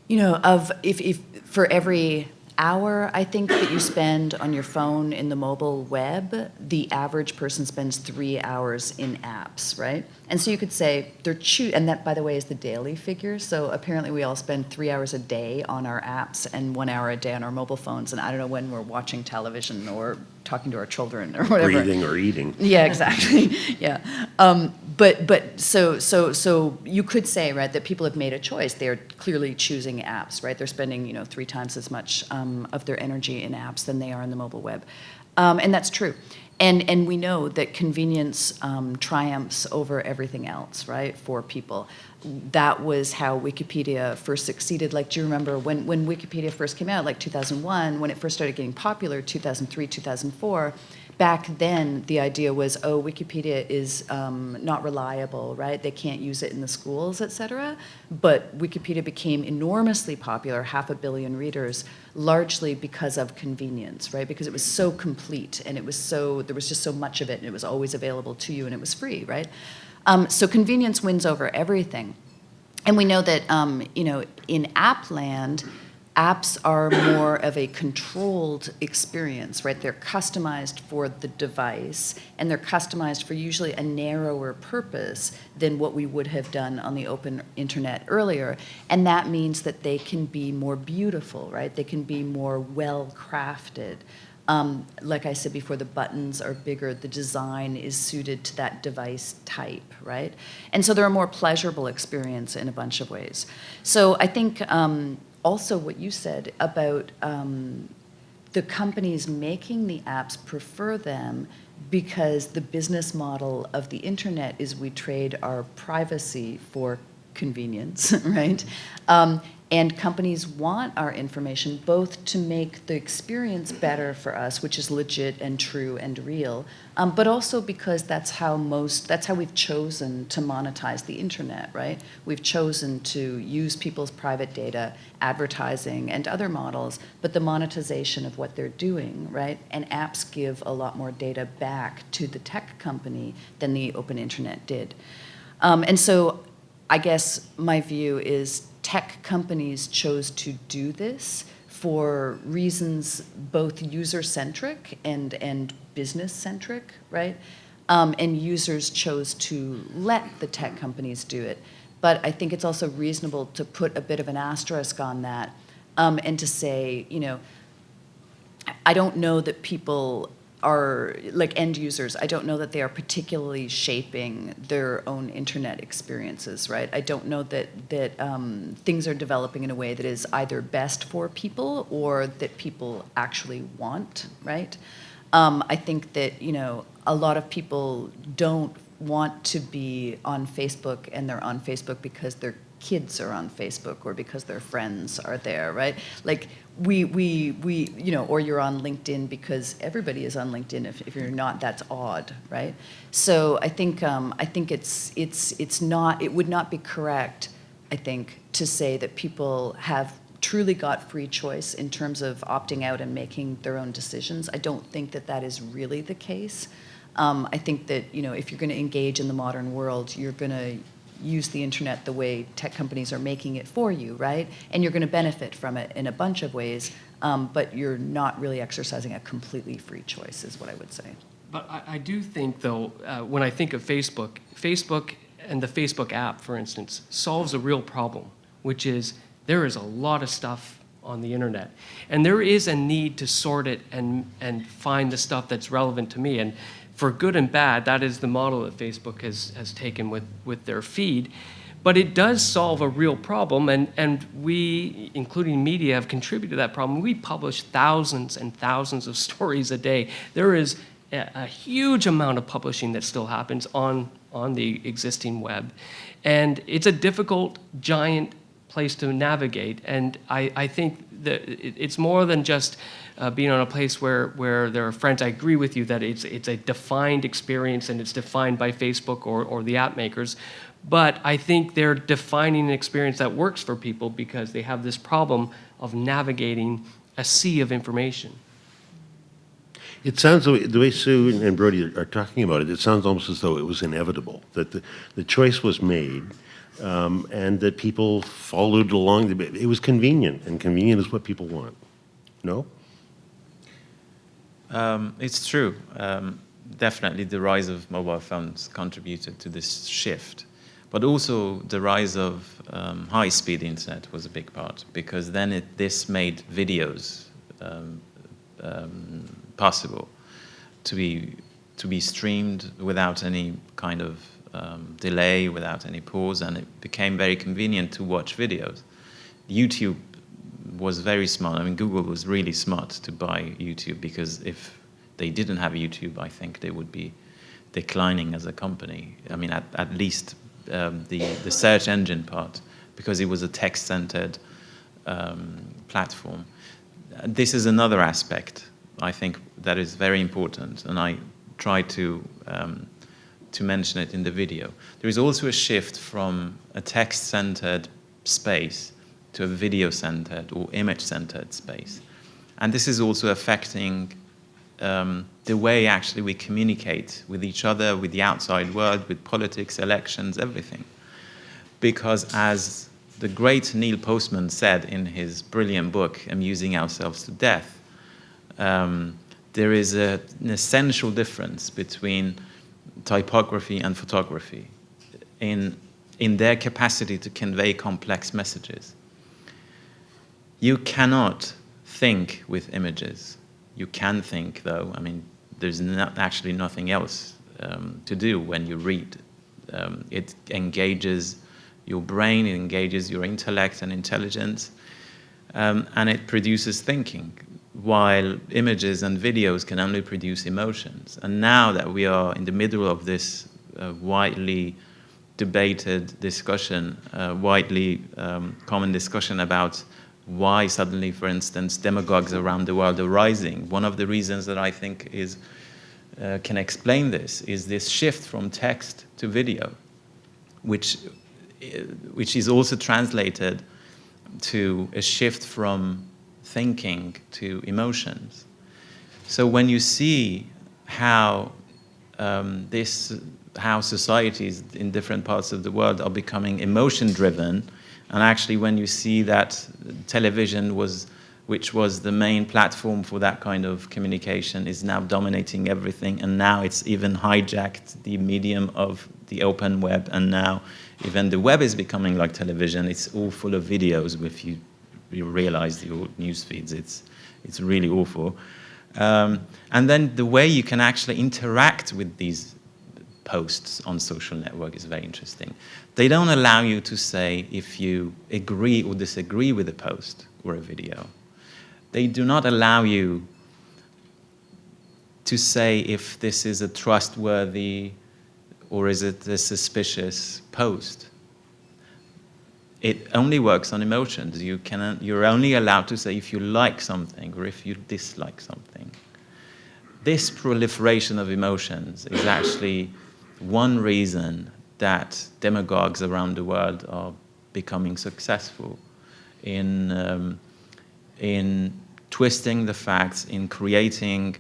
if for every hour, I think, that you spend on your phone in the mobile web, the average person spends 3 hours in apps, right? And so you could say and that, by the way, is the daily figure. So apparently we all spend 3 hours a day on our apps and 1 hour a day on our mobile phones. And I don't know when we're watching television or talking to our children or whatever. Breathing or eating. Yeah, exactly. Yeah. But so you could say, right, that people have made a choice. They're clearly choosing apps, right? They're spending 3 times as much of their energy in apps than they are in the mobile web, and that's true. And we know that convenience triumphs over everything else, right? For people, that was how Wikipedia first succeeded. Like, do you remember when Wikipedia first came out, like 2001, when it first started getting popular, 2003, 2004? Back then, the idea was, Wikipedia is not reliable, right? They can't use it in the schools, et cetera. But Wikipedia became enormously popular, 500 million readers, largely because of convenience, right? Because it was so complete, and there was just so much of it, and it was always available to you, and it was free, right? So convenience wins over everything. And we know that, in app land, apps are more of a controlled experience, right? They're customized for the device, and they're customized for usually a narrower purpose than what we would have done on the open internet earlier. And that means that they can be more beautiful, right? They can be more well-crafted. Like I said before, the buttons are bigger, the design is suited to that device type, right? And so they're a more pleasurable experience in a bunch of ways. So I think also what you said about the companies making the apps prefer them because the business model of the internet is we trade our privacy for convenience, right? And companies want our information both to make the experience better for us, which is legit and true and real, but also because that's how we've chosen to monetize the internet, right? We've chosen to use people's private data, advertising, and other models, but the monetization of what they're doing, right? And apps give a lot more data back to the tech company than the open internet did. And so I guess my view is tech companies chose to do this for reasons both user-centric and business-centric, right? And users chose to let the tech companies do it. But I think it's also reasonable to put a bit of an asterisk on that and to say, I don't know that people are, like end users, I don't know that they are particularly shaping their own internet experiences, right? I don't know that things are developing in a way that is either best for people or that people actually want, right? I think that, a lot of people don't want to be on Facebook, and they're on Facebook because their kids are on Facebook or because their friends are there, right? Like we or you're on LinkedIn because everybody is on LinkedIn. If you're not, that's odd, right? So I think it would not be correct, I think, to say that people have truly got free choice in terms of opting out and making their own decisions. I don't think that that is really the case. I think that, if you're going to engage in the modern world, you're going to use the internet the way tech companies are making it for you, right? And you're going to benefit from it in a bunch of ways, but you're not really exercising a completely free choice, is what I would say. But I do think, though, when I think of Facebook and the Facebook app, for instance, solves a real problem, which is there is a lot of stuff on the internet. And there is a need to sort it and find the stuff that's relevant to me. And for good and bad, that is the model that Facebook has taken with their feed. But it does solve a real problem, and we, including media, have contributed to that problem. We publish thousands and thousands of stories a day. There is a huge amount of publishing that still happens on the existing web. And it's a difficult, giant place to navigate. And I think that it's more than just being on a place where there are friends. I agree with you that it's a defined experience and it's defined by Facebook or the app makers. But I think they're defining an experience that works for people because they have this problem of navigating a sea of information. It sounds, the way Sue and Brodie are talking about it, it sounds almost as though it was inevitable, that the choice was made, and that people followed along. It was convenient, and convenient is what people want. No? It's true. Definitely the rise of mobile phones contributed to this shift. But also the rise of high-speed internet was a big part, because then this made videos possible to be streamed without any kind of delay, without any pause, and it became very convenient to watch videos. YouTube was very smart. I mean, Google was really smart to buy YouTube, because if they didn't have YouTube, I think they would be declining as a company. I mean, at least the search engine part, because it was a text-centered platform. This is another aspect, I think, that is very important, and I try to mention it in the video. There is also a shift from a text-centered space to a video-centered or image-centered space. And this is also affecting the way actually we communicate with each other, with the outside world, with politics, elections, everything. Because as the great Neil Postman said in his brilliant book, Amusing Ourselves to Death, there is an essential difference between typography and photography in their capacity to convey complex messages. You cannot think with images. You can think, though. I mean, there's actually nothing else to do when you read. It engages your brain, it engages your intellect and intelligence, and it produces thinking, while images and videos can only produce emotions. And now that we are in the middle of this widely debated discussion, widely common discussion about why suddenly, for instance, demagogues around the world are rising. One of the reasons that I think can explain this is this shift from text to video, which is also translated to a shift from thinking to emotions. So when you see how societies in different parts of the world are becoming emotion-driven, and actually when you see that television which was the main platform for that kind of communication, is now dominating everything, and now it's even hijacked the medium of the open web, and now even the web is becoming like television. It's all full of videos. If you realize your news feeds, it's really awful. And then the way you can actually interact with these posts on social network is very interesting. They don't allow you to say if you agree or disagree with a post or a video. They do not allow you to say if this is a trustworthy or is it a suspicious post. It only works on emotions. You're only allowed to say if you like something or if you dislike something. This proliferation of emotions is actually one reason that demagogues around the world are becoming successful in twisting the facts, in creating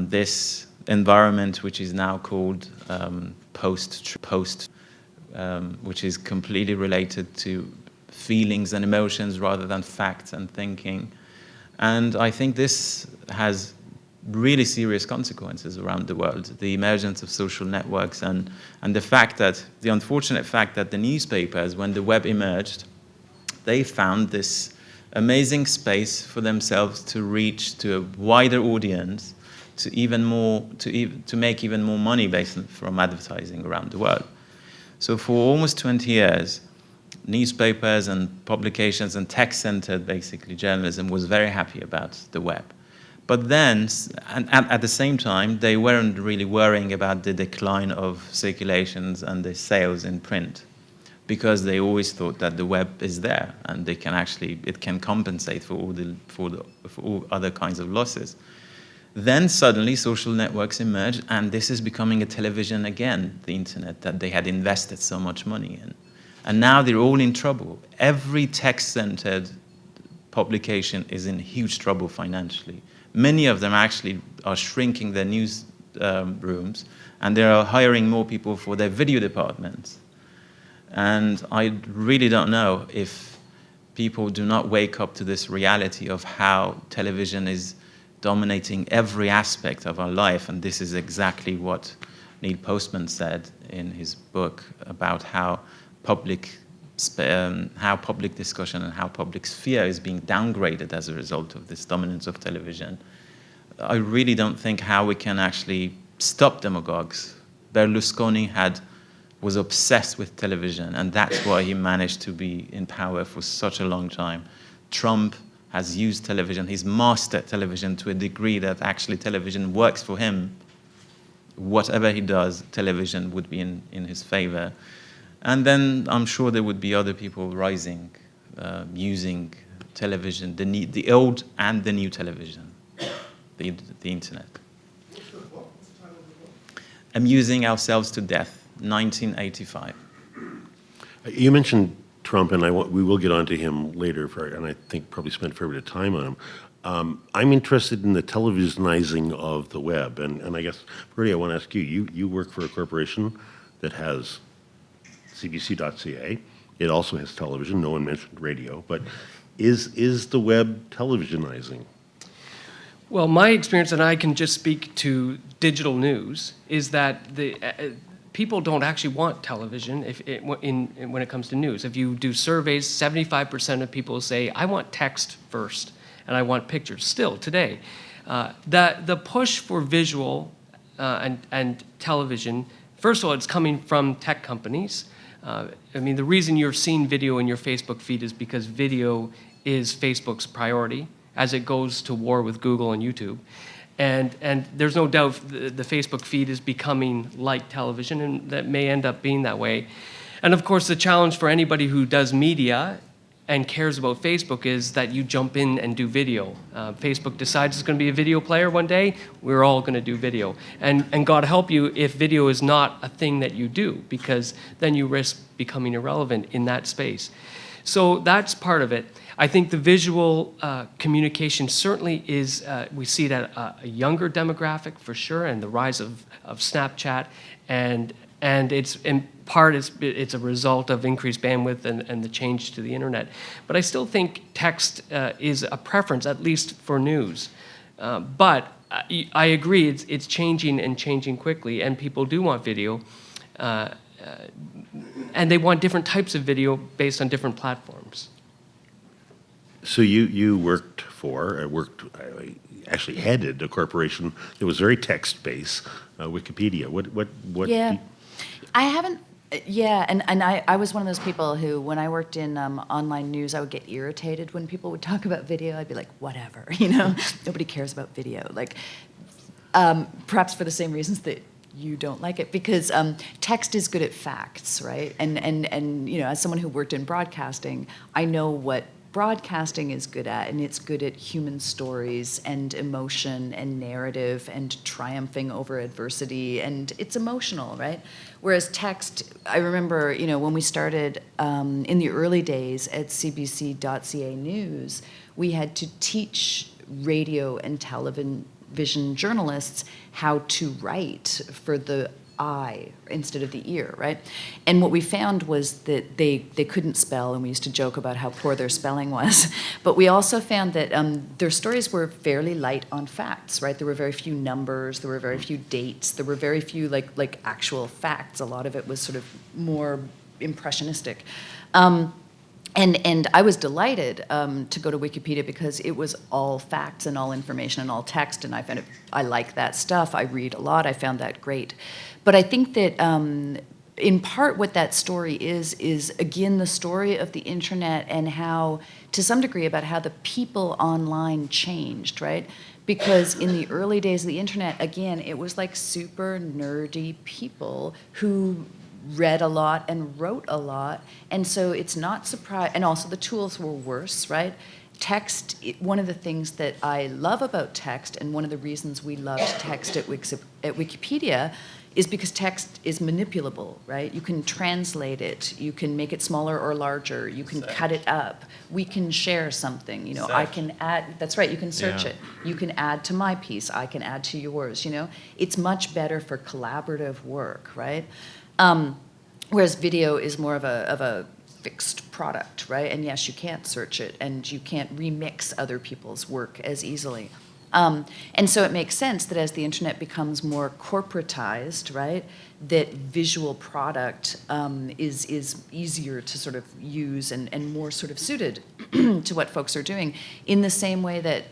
this environment which is now called post, which is completely related to feelings and emotions rather than facts and thinking. And I think this has really serious consequences around the world. The emergence of social networks and the unfortunate fact that the newspapers, when the web emerged, they found this amazing space for themselves to reach to a wider audience, to make even more money from advertising around the world. So for almost 20 years, newspapers and publications and text-centered, basically, journalism was very happy about the web. But then, and at the same time, they weren't really worrying about the decline of circulations and the sales in print, because they always thought that the web is there and it can compensate for all other kinds of losses. Then suddenly social networks emerged, and this is becoming a television again, the internet, that they had invested so much money in. And now they're all in trouble. Every text-centered publication is in huge trouble financially. Many of them actually are shrinking their news rooms, and they are hiring more people for their video departments. And I really don't know if people do not wake up to this reality of how television is dominating every aspect of our life. And this is exactly what Neil Postman said in his book about how public discussion and how public sphere is being downgraded as a result of this dominance of television. I really don't think how we can actually stop demagogues. Berlusconi was obsessed with television, and that's why he managed to be in power for such a long time. Trump has used television. He's mastered television to a degree that actually television works for him. Whatever he does, television would be in his favor. And then I'm sure there would be other people rising, using television, the old and the new television, the internet. Amusing Ourselves to Death, 1985. You mentioned Trump, and we will get onto him later, and I think probably spend a fair bit of time on him. I'm interested in the televisionizing of the web, and I guess, Brodie, I want to ask you, you work for a corporation that has CBC.ca. It also has television. No one mentioned radio, but is the web televisionizing? Well, my experience, and I can just speak to digital news, is that the people don't actually want television when it comes to news. If you do surveys, 75% of people say, I want text first, and I want pictures, still today. The push for visual and television, first of all, it's coming from tech companies. I mean, the reason you're seeing video in your Facebook feed is because video is Facebook's priority as it goes to war with Google and YouTube. And there's no doubt the Facebook feed is becoming like television, and that may end up being that way. And of course, the challenge for anybody who does media and cares about Facebook is that you jump in and do video. Facebook decides it's going to be a video player one day, we're all going to do video. And God help you if video is not a thing that you do, because then you risk becoming irrelevant in that space. So that's part of it. I think the visual communication certainly is, we see it at a younger demographic for sure, and the rise of Snapchat, and it's in part it's a result of increased bandwidth and the change to the internet. But I still think text is a preference, at least for news. But I agree, it's changing and changing quickly, and people do want video, and they want different types of video based on different platforms. So you actually headed a corporation that was very text-based, Wikipedia. What? Yeah, I haven't. Yeah, and I was one of those people who, when I worked in online news, I would get irritated when people would talk about video. I'd be like, whatever, nobody cares about video. Like, perhaps for the same reasons that you don't like it, because text is good at facts, right? And as someone who worked in broadcasting, I know what broadcasting is good at, and it's good at human stories and emotion and narrative and triumphing over adversity, and it's emotional, right? Whereas text, I remember, when we started in the early days at cbc.ca News, we had to teach radio and television journalists how to write for the eye instead of the ear, right? And what we found was that they couldn't spell, and we used to joke about how poor their spelling was. But we also found that their stories were fairly light on facts, right? There were very few numbers, there were very few dates, there were very few like actual facts. A lot of it was sort of more impressionistic. And I was delighted to go to Wikipedia because it was all facts and all information and all text, and I like that stuff. I read a lot. I found that great. But I think that in part what that story is again the story of the internet and how, to some degree, about how the people online changed, right? Because in the early days of the internet, again, it was like super nerdy people who read a lot and wrote a lot, and so it's not surprising. And also the tools were worse, right? Text, one of the things that I love about text, and one of the reasons we loved text at Wikipedia, is because text is manipulable, right? You can translate it, you can make it smaller or larger, you can cut it up, we can share something, I can add, that's right, you can search it, you can add to my piece, I can add to yours, It's much better for collaborative work, right? Whereas video is more of a fixed product, right? And yes, you can't search it, and you can't remix other people's work as easily. And so it makes sense that as the internet becomes more corporatized, right, that visual product is easier to sort of use and more sort of suited to what folks are doing, in the same way that,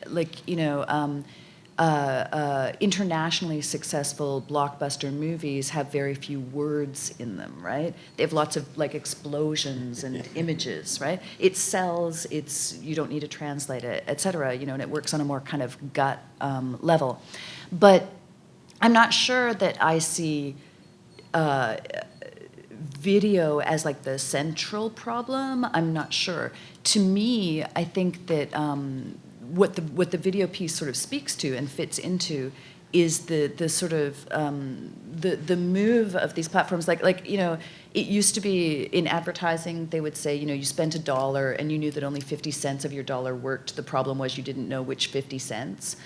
internationally successful blockbuster movies have very few words in them, right? They have lots of explosions and images, right? It sells, you don't need to translate it, et cetera, and it works on a more kind of gut level. But I'm not sure that I see video as the central problem. I'm not sure. To me, I think that what the video piece sort of speaks to and fits into is the sort of the move of these platforms. It used to be in advertising, they would say, you spent $1 and you knew that only 50 cents of your dollar worked. The problem was you didn't know which 50 cents.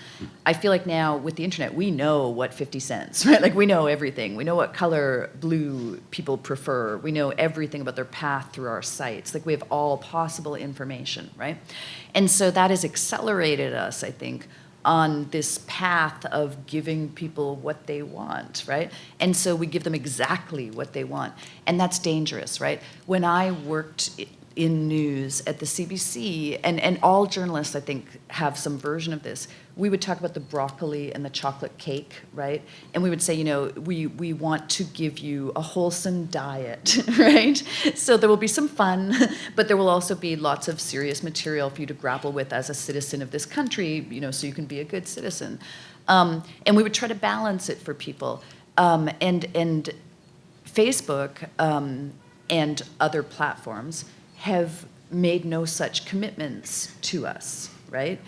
I feel like now with the internet, we know what 50 cents, right? We know everything. We know what color blue people prefer. We know everything about their path through our sites. We have all possible information, right? And so that has accelerated us, I think, on this path of giving people what they want, right? And so we give them exactly what they want. And that's dangerous, right? When I worked in news at the CBC, and all journalists, I think, have some version of this, we would talk about the broccoli and the chocolate cake, right? And we would say, we want to give you a wholesome diet, right? So there will be some fun, but there will also be lots of serious material for you to grapple with as a citizen of this country, so you can be a good citizen. And we would try to balance it for people. And Facebook and other platforms have made no such commitments to us, right?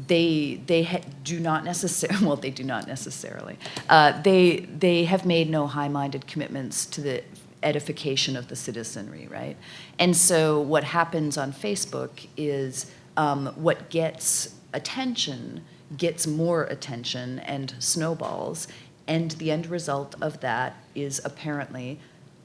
They do not necessarily. Well, they do not necessarily. They have made no high-minded commitments to the edification of the citizenry, right? And so what happens on Facebook is what gets attention gets more attention and snowballs, and the end result of that is apparently,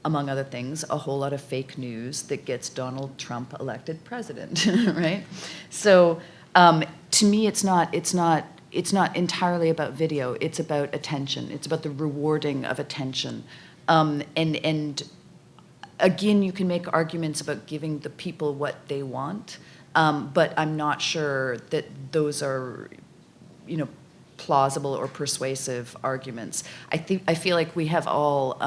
among other things, a whole lot of fake news that gets Donald Trump elected president, right? So to me, it's not entirely about video. It's about attention. It's about the rewarding of attention. And again, you can make arguments about giving the people what they want, but I'm not sure that those are, plausible or persuasive arguments. I feel like we have all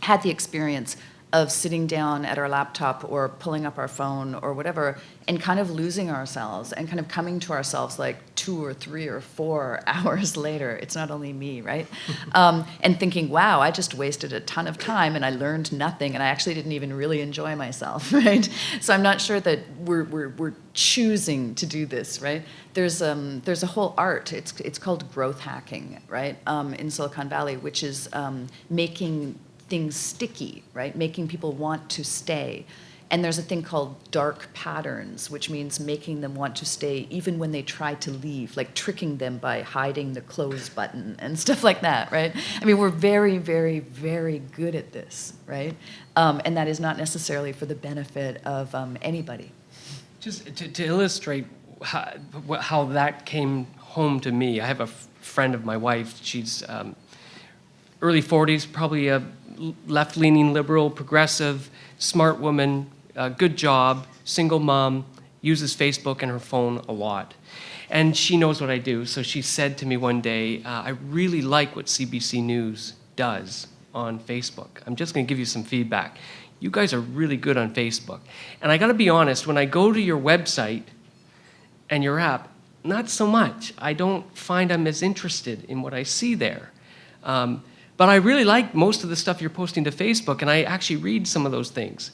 had the experience of sitting down at our laptop or pulling up our phone or whatever and kind of losing ourselves and kind of coming to ourselves like 2 or 3 or 4 hours later. It's not only me, right? And thinking, wow, I just wasted a ton of time and I learned nothing and I actually didn't even really enjoy myself, right? So I'm not sure that we're choosing to do this, right? There's a whole art. It's called growth hacking, right? In Silicon Valley, which is making things sticky, right? Making people want to stay. And there's a thing called dark patterns, which means making them want to stay even when they try to leave, like tricking them by hiding the close button and stuff like that, right? I mean, we're very, very, very good at this, right? And that is not necessarily for the benefit of anybody. Just to illustrate how that came home to me, I have a friend of my wife. She's early 40s, probably a left-leaning, liberal, progressive, smart woman, good job, single mom, uses Facebook and her phone a lot. And she knows what I do, so she said to me one day, I really like what CBC News does on Facebook. I'm just going to give you some feedback. You guys are really good on Facebook. And I got to be honest, when I go to your website and your app, not so much. I don't find I'm as interested in what I see there. But I really like most of the stuff you're posting to Facebook, and I actually read some of those things.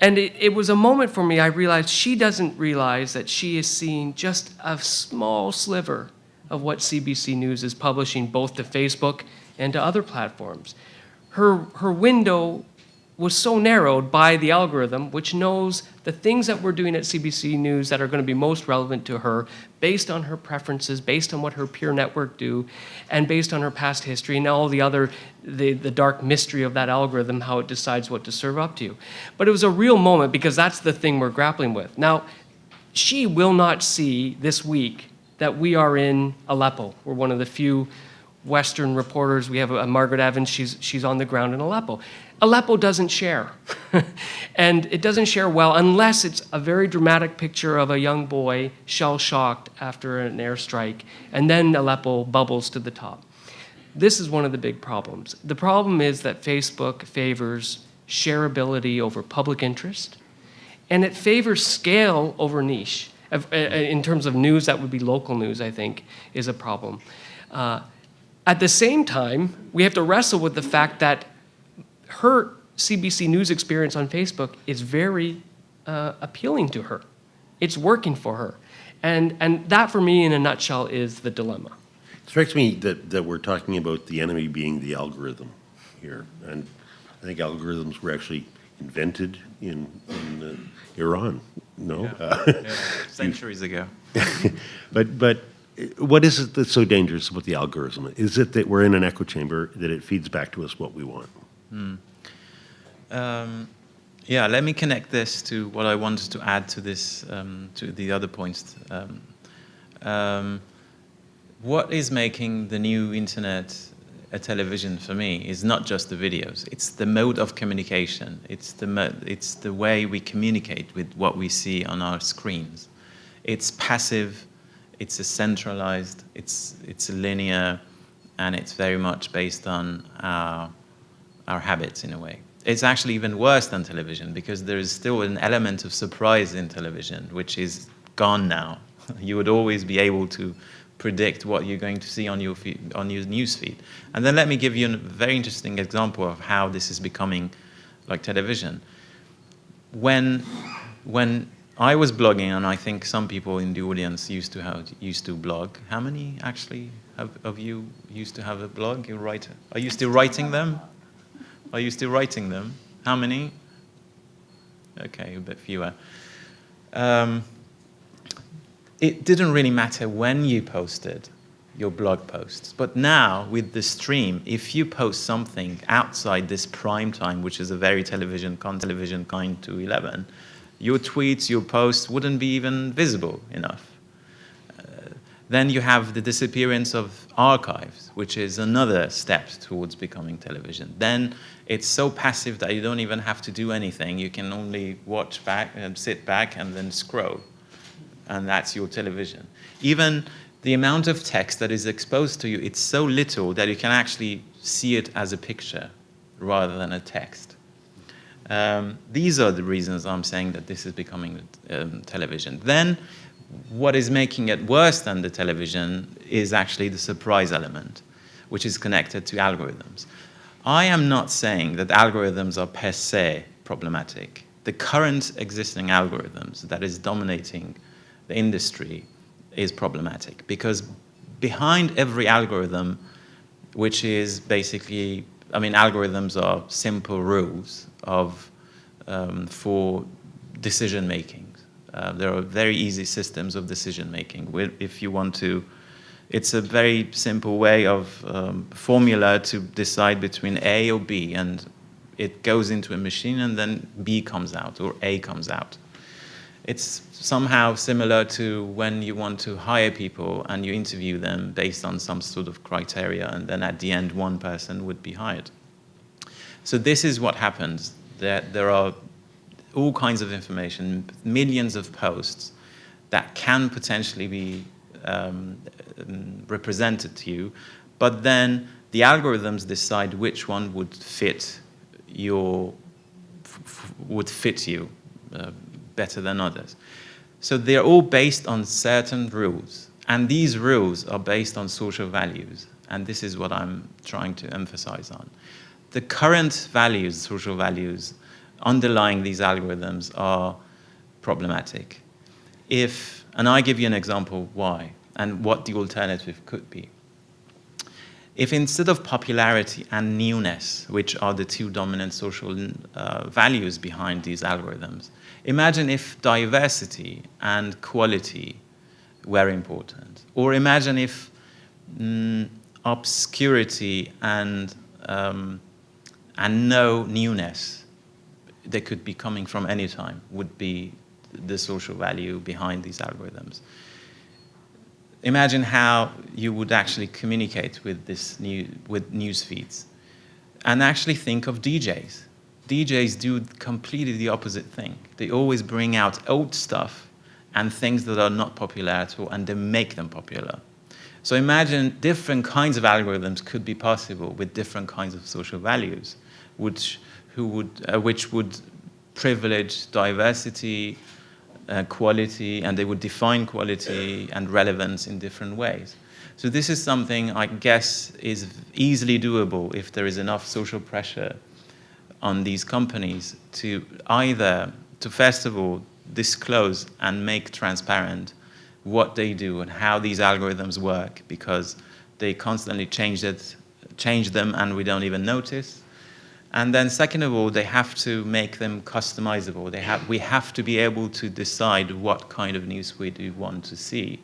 And it was a moment for me, I realized she doesn't realize that she is seeing just a small sliver of what CBC News is publishing both to Facebook and to other platforms. Her window was so narrowed by the algorithm, which knows the things that we're doing at CBC News that are going to be most relevant to her based on her preferences, based on what her peer network do, and based on her past history and all the other, the dark mystery of that algorithm, how it decides what to serve up to you. But it was a real moment because that's the thing we're grappling with. Now, she will not see this week that we are in Aleppo. We're one of the few Western reporters. We have Margaret Evans, she's on the ground in Aleppo. Aleppo doesn't share. And it doesn't share well unless it's a very dramatic picture of a young boy shell-shocked after an airstrike, and then Aleppo bubbles to the top. This is one of the big problems. The problem is that Facebook favors shareability over public interest, and it favors scale over niche. In terms of news, that would be local news, I think, is a problem. At the same time, we have to wrestle with the fact that her CBC News experience on Facebook is very appealing to her. It's working for her. And that, for me, in a nutshell, is the dilemma. It strikes me that we're talking about the enemy being the algorithm here. And I think algorithms were actually invented in Iran. No? Centuries ago. But what is it that's so dangerous about the algorithm? Is it that we're in an echo chamber, that it feeds back to us what we want? Yeah, let me connect this to what I wanted to add to this, to the other points. What is making the new internet a television for me is not just the videos. It's the mode of communication. It's the way we communicate with what we see on our screens. It's passive. It's a centralized. It's a linear, and it's very much based on our habits in a way. It's actually even worse than television because there is still an element of surprise in television, which is gone now. You would always be able to predict what you're going to see on your news feed. And then let me give you a very interesting example of how this is becoming like television. When I was blogging, and I think some people in the audience used to blog. How many actually of you used to have a blog? You write? Are you still writing them? Are you still writing them? How many? Okay, a bit fewer. It didn't really matter when you posted your blog posts. But now, with the stream, if you post something outside this prime time, which is a very television 9 to 11, your tweets, your posts wouldn't be even visible enough. Then you have the disappearance of archives, which is another step towards becoming television. Then it's so passive that you don't even have to do anything. You can only watch back and sit back and then scroll. And that's your television. Even the amount of text that is exposed to you, it's so little that you can actually see it as a picture rather than a text. These are the reasons I'm saying that this is becoming television. Then, what is making it worse than the television is actually the surprise element, which is connected to algorithms. I am not saying that algorithms are per se problematic. The current existing algorithms that is dominating the industry is problematic, because behind every algorithm, which is basically, I mean, algorithms are simple rules for decision making. There are very easy systems of decision making. If you want to, it's a very simple way of formula to decide between A or B, and it goes into a machine and then B comes out or A comes out. It's somehow similar to when you want to hire people and you interview them based on some sort of criteria, and then at the end one person would be hired. So this is what happens. There are all kinds of information, millions of posts that can potentially be represented to you, but then the algorithms decide which one would fit you better than others. So they're all based on certain rules, and these rules are based on social values, and this is what I'm trying to emphasize on. The current values, social values, underlying these algorithms are problematic. And I give you an example why, and what the alternative could be. If instead of popularity and newness, which are the two dominant social values behind these algorithms, imagine if diversity and quality were important. Or imagine if obscurity and no newness, they could be coming from any time, would be the social value behind these algorithms. Imagine how you would actually communicate with with news feeds. And actually think of DJs. DJs do completely the opposite thing. They always bring out old stuff and things that are not popular at all, and they make them popular. So imagine different kinds of algorithms could be possible with different kinds of social values, which would privilege diversity, quality, and they would define quality and relevance in different ways. So this is something I guess is easily doable if there is enough social pressure on these companies to first of all disclose and make transparent what they do and how these algorithms work, because they constantly change them and we don't even notice. And then second of all, they have to make them customizable. We have to be able to decide what kind of news we do want to see.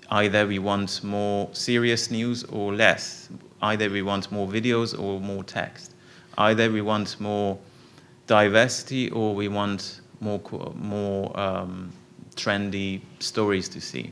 Either we want more serious news or less. Either we want more videos or more text. Either we want more diversity or we want more trendy stories to see.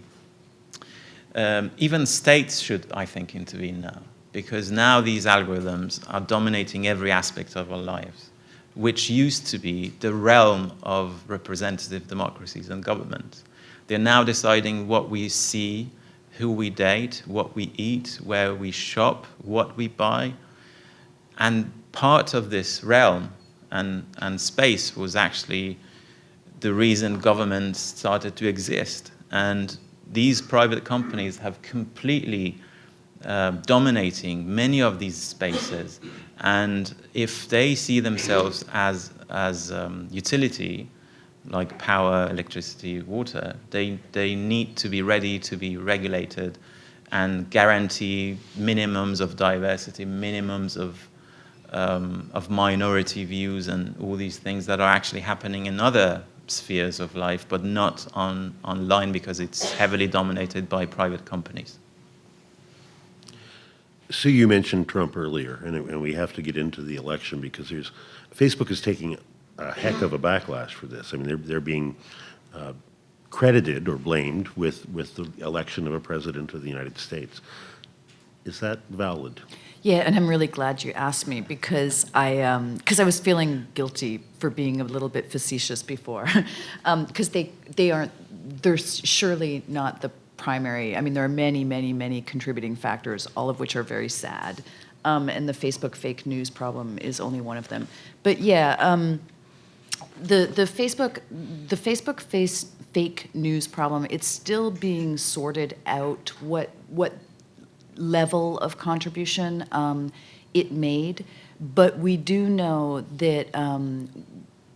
Even states should, I think, intervene now, because now these algorithms are dominating every aspect of our lives, which used to be the realm of representative democracies and governments. They're now deciding what we see, who we date, what we eat, where we shop, what we buy. And part of this realm and space was actually the reason governments started to exist. And these private companies have completely dominating many of these spaces, and if they see themselves as utility, like power, electricity, water, they need to be ready to be regulated and guarantee minimums of diversity, minimums of minority views, and all these things that are actually happening in other spheres of life, but not online, because it's heavily dominated by private companies. So you mentioned Trump earlier, and we have to get into the election because Facebook is taking a heck of a backlash for this. I mean, they're being credited or blamed with the election of a president of the United States. Is that valid? Yeah, and I'm really glad you asked me, because I was feeling guilty for being a little bit facetious before, because they're surely not the primary. I mean, there are many, many, many contributing factors, all of which are very sad. and the Facebook fake news problem is only one of them. But yeah, the Facebook fake news problem, it's still being sorted out what level of contribution it made, but we do know that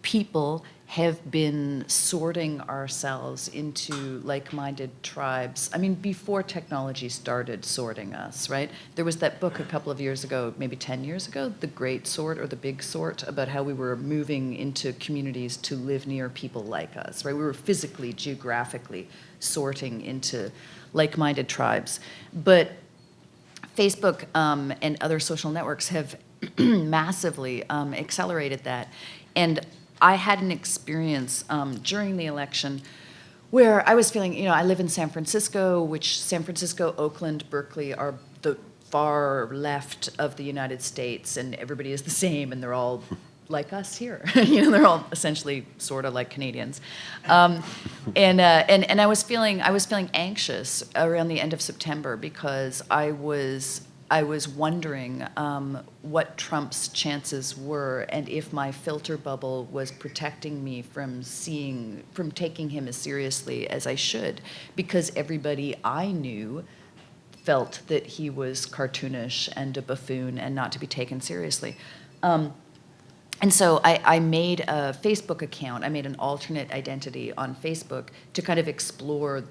people have been sorting ourselves into like-minded tribes. I mean, before technology started sorting us, right? There was that book a couple of years ago, maybe 10 years ago, The Great Sort or The Big Sort, about how we were moving into communities to live near people like us, right? We were physically, geographically sorting into like-minded tribes. But Facebook and other social networks have massively accelerated that. And I had an experience during the election where I was feeling, I live in San Francisco, which San Francisco, Oakland, Berkeley are the far left of the United States, and everybody is the same, and they're all like us here. They're all essentially sort of like Canadians. And I was feeling anxious around the end of September because I was wondering what Trump's chances were and if my filter bubble was protecting me from taking him as seriously as I should, because everybody I knew felt that he was cartoonish and a buffoon and not to be taken seriously. And so I made a Facebook account. I made an alternate identity on Facebook to kind of explore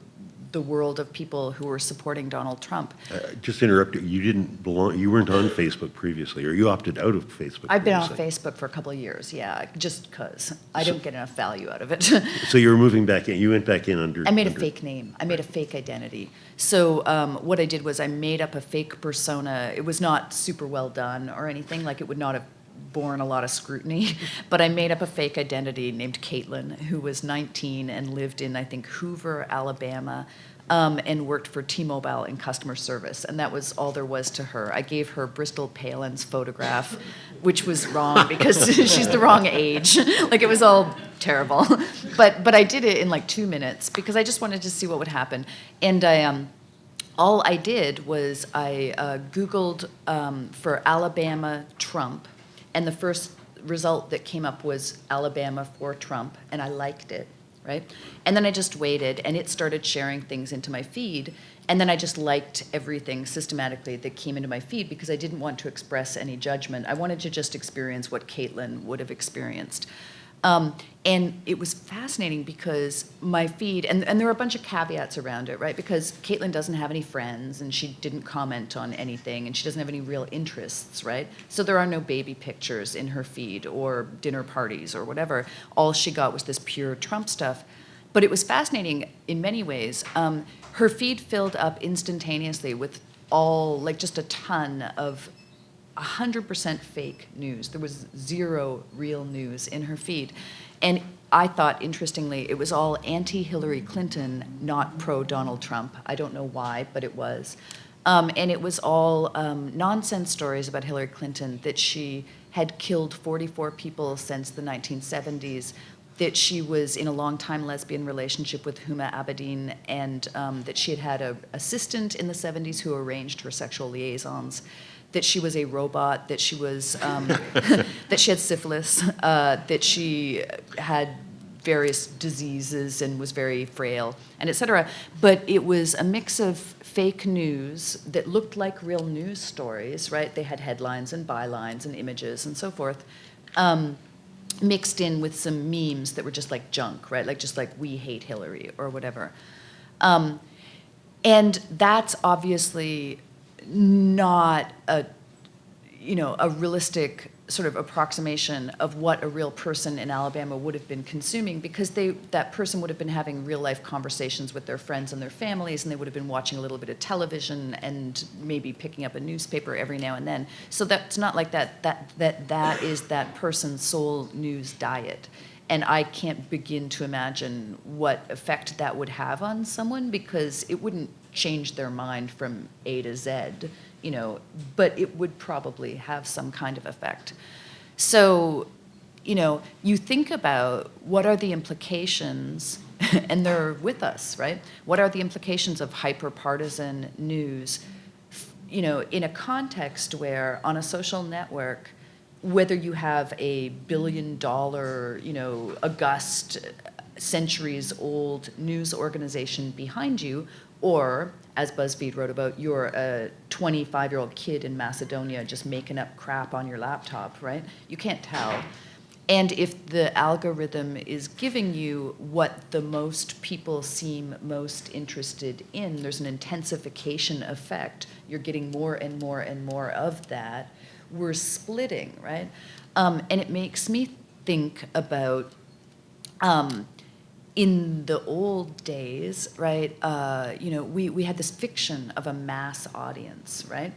the world of people who were supporting Donald Trump. Just to interrupt you, you weren't on Facebook previously, or you opted out of Facebook I've been on previously. Facebook for a couple of years, yeah, just because I don't get enough value out of it. So you were moving back in, you went back in under... I made a fake name. I made a fake identity. So what I did was I made up a fake persona. It was not super well done or anything, like it would not have borne a lot of scrutiny, but I made up a fake identity named Caitlin, who was 19 and lived in, I think, Hoover, Alabama, and worked for T-Mobile in customer service, and that was all there was to her. I gave her Bristol Palin's photograph, which was wrong because she's the wrong age. Like, it was all terrible. But I did it in like 2 minutes because I just wanted to see what would happen. And all I did was I Googled for Alabama Trump, and the first result that came up was Alabama for Trump, and I liked it, right? And then I just waited, and it started sharing things into my feed, and then I just liked everything systematically that came into my feed because I didn't want to express any judgment. I wanted to just experience what Caitlin would have experienced. And it was fascinating because my feed, and there were a bunch of caveats around it, right? Because Caitlin doesn't have any friends, and she didn't comment on anything, and she doesn't have any real interests, right? So there are no baby pictures in her feed or dinner parties or whatever. All she got was this pure Trump stuff. But it was fascinating in many ways. Her feed filled up instantaneously with just a ton of 100% fake news. There was zero real news in her feed. And I thought, interestingly, it was all anti-Hillary Clinton, not pro-Donald Trump. I don't know why, but it was. And it was all nonsense stories about Hillary Clinton, that she had killed 44 people since the 1970s, that she was in a long-time lesbian relationship with Huma Abedin, and that she had an assistant in the 70s who arranged her sexual liaisons, that she was a robot, that she was that she had syphilis, that she had various diseases and was very frail, and et cetera. But it was a mix of fake news that looked like real news stories, right? They had headlines and bylines and images and so forth, mixed in with some memes that were just like junk, right? Like just like, we hate Hillary or whatever. And that's obviously not a realistic sort of approximation of what a real person in Alabama would have been consuming, because that person would have been having real life conversations with their friends and their families, and they would have been watching a little bit of television and maybe picking up a newspaper every now and then. So that's not like that is that person's sole news diet. And I can't begin to imagine what effect that would have on someone, because it wouldn't change their mind from A to Z, but it would probably have some kind of effect. So, you think about what are the implications, and they're with us, right? What are the implications of hyper-partisan news, in a context where on a social network, whether you have a billion-dollar, august, centuries-old news organization behind you, or, as BuzzFeed wrote about, you're a 25-year-old kid in Macedonia just making up crap on your laptop, right? You can't tell. And if the algorithm is giving you what the most people seem most interested in, there's an intensification effect. You're getting more and more and more of that. We're splitting, right? And it makes me think about in the old days, right? We had this fiction of a mass audience, right?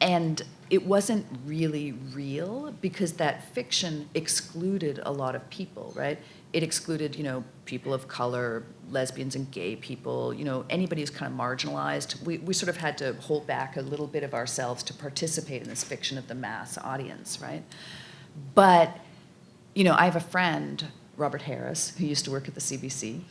And it wasn't really real because that fiction excluded a lot of people, right? It excluded, people of color, lesbians and gay people, anybody who's kind of marginalized. We sort of had to hold back a little bit of ourselves to participate in this fiction of the mass audience, right? But, I have a friend, Robert Harris, who used to work at the CBC,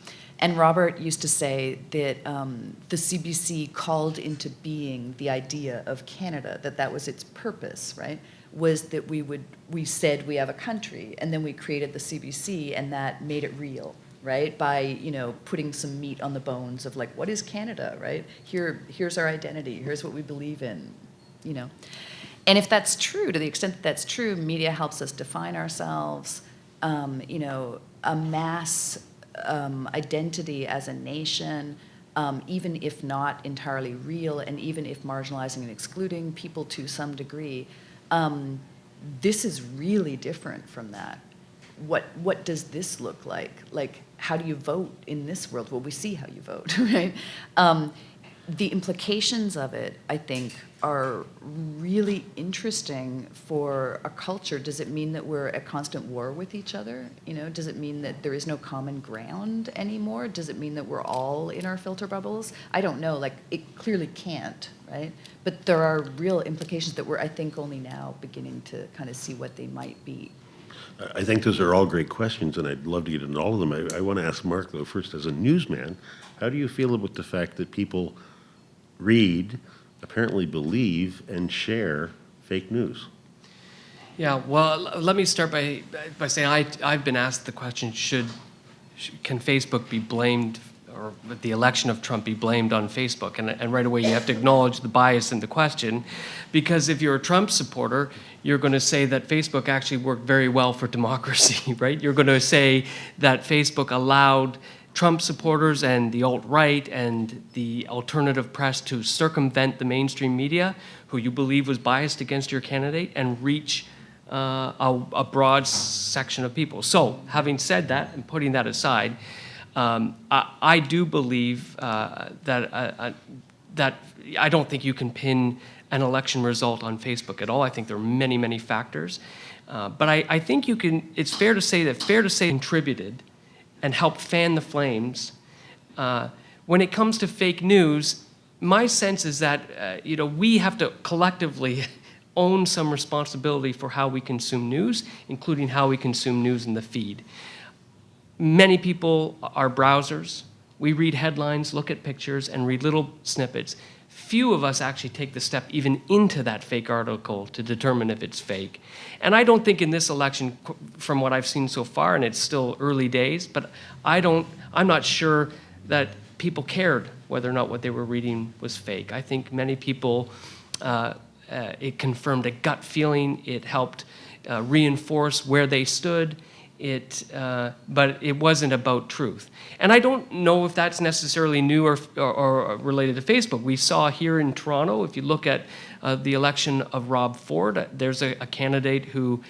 and Robert used to say that the CBC called into being the idea of Canada, that was its purpose, right? Was that we said we have a country, and then we created the CBC, and that made it real, right? By, putting some meat on the bones of like, what is Canada, right? Here's our identity, here's what we believe in, And if that's true, to the extent that that's true, media helps us define ourselves, a mass identity as a nation, even if not entirely real, and even if marginalizing and excluding people to some degree, this is really different from that. What does this look like? Like, how do you vote in this world? Well, we see how you vote, right? The implications of it, I think, are really interesting for a culture. Does it mean that we're at constant war with each other? Does it mean that there is no common ground anymore? Does it mean that we're all in our filter bubbles? I don't know. Like, it clearly can't, right? But there are real implications that we're, I think, only now beginning to kind of see what they might be. I think those are all great questions, and I'd love to get into all of them. I want to ask Mark, though, first, as a newsman, how do you feel about the fact that people read, apparently believe, and share fake news? Yeah, well, let me start by saying I've been asked the question, can Facebook be blamed, or the election of Trump be blamed on Facebook? And right away you have to acknowledge the bias in the question, because if you're a Trump supporter, you're going to say that Facebook actually worked very well for democracy, right? You're going to say that Facebook allowed Trump supporters and the alt-right and the alternative press to circumvent the mainstream media, who you believe was biased against your candidate, and reach a broad section of people. So, having said that, and putting that aside, I do believe that I don't think you can pin an election result on Facebook at all. I think there are many, many factors. But I think it's fair to say contributed and helped fan the flames. When it comes to fake news, my sense is that we have to collectively own some responsibility for how we consume news, including how we consume news in the feed. Many people are browsers. We read headlines, look at pictures, and read little snippets. Few of us actually take the step even into that fake article to determine if it's fake. And I don't think in this election, from what I've seen so far, and it's still early days, but I'm not sure that people cared whether or not what they were reading was fake. I think many people, it confirmed a gut feeling. It helped reinforce where they stood. But it wasn't about truth. And I don't know if that's necessarily new or related to Facebook. We saw here in Toronto, if you look at the election of Rob Ford, there's a candidate who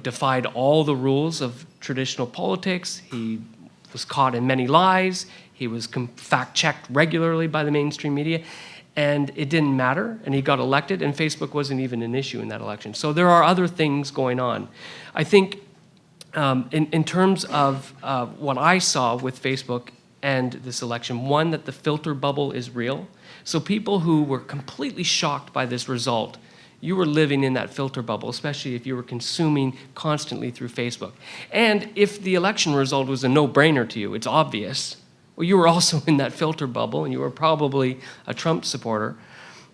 defied all the rules of traditional politics. He was caught in many lies. He was fact-checked regularly by the mainstream media. And it didn't matter, and he got elected, and Facebook wasn't even an issue in that election. So there are other things going on. I think in terms of what I saw with Facebook and this election, one, that the filter bubble is real. So people who were completely shocked by this result, you were living in that filter bubble, especially if you were consuming constantly through Facebook. And if the election result was a no-brainer to you, it's obvious, well, you were also in that filter bubble, and you were probably a Trump supporter.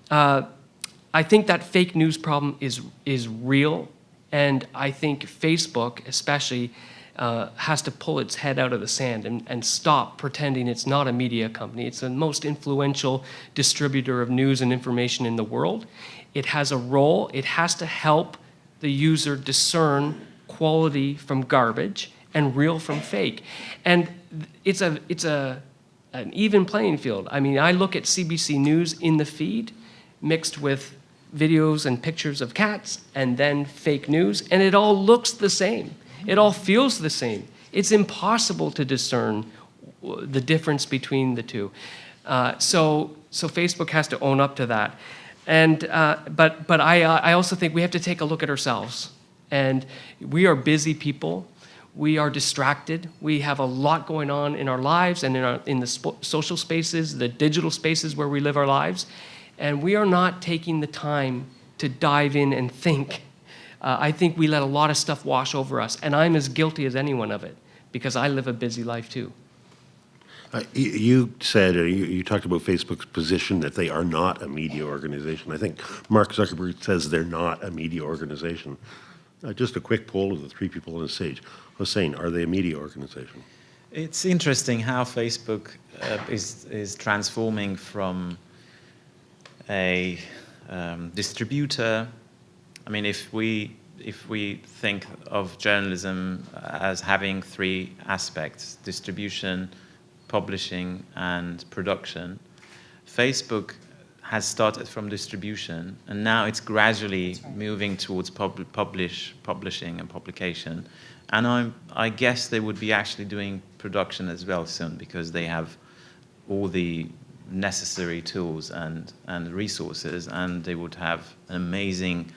I think that fake news problem is real, and I think Facebook especially has to pull its head out of the sand and stop pretending it's not a media company. It's the most influential distributor of news and information in the world. It has a role. It has to help the user discern quality from garbage and real from fake. And it's an even playing field. I mean, I look at CBC News in the feed mixed with videos and pictures of cats and then fake news, and it all looks the same. It all feels the same. It's impossible to discern the difference between the two. So Facebook has to own up to that. And but I also think we have to take a look at ourselves. And we are busy people. We are distracted. We have a lot going on in our lives and in the social spaces, the digital spaces where we live our lives. And we are not taking the time to dive in and think. I think we let a lot of stuff wash over us. And I'm as guilty as anyone of it because I live a busy life too. You said, you talked about Facebook's position that they are not a media organization. I think Mark Zuckerberg says they're not a media organization. Just a quick poll of the three people on the stage. Hossein, are they a media organization? It's interesting how Facebook is transforming from a distributor. I mean, if we think of journalism as having three aspects: distribution, publishing, and production, Facebook has started from distribution, and now it's gradually moving towards publishing and publication. And I guess they would be actually doing production as well soon, because they have all the necessary tools and resources, and they would have amazing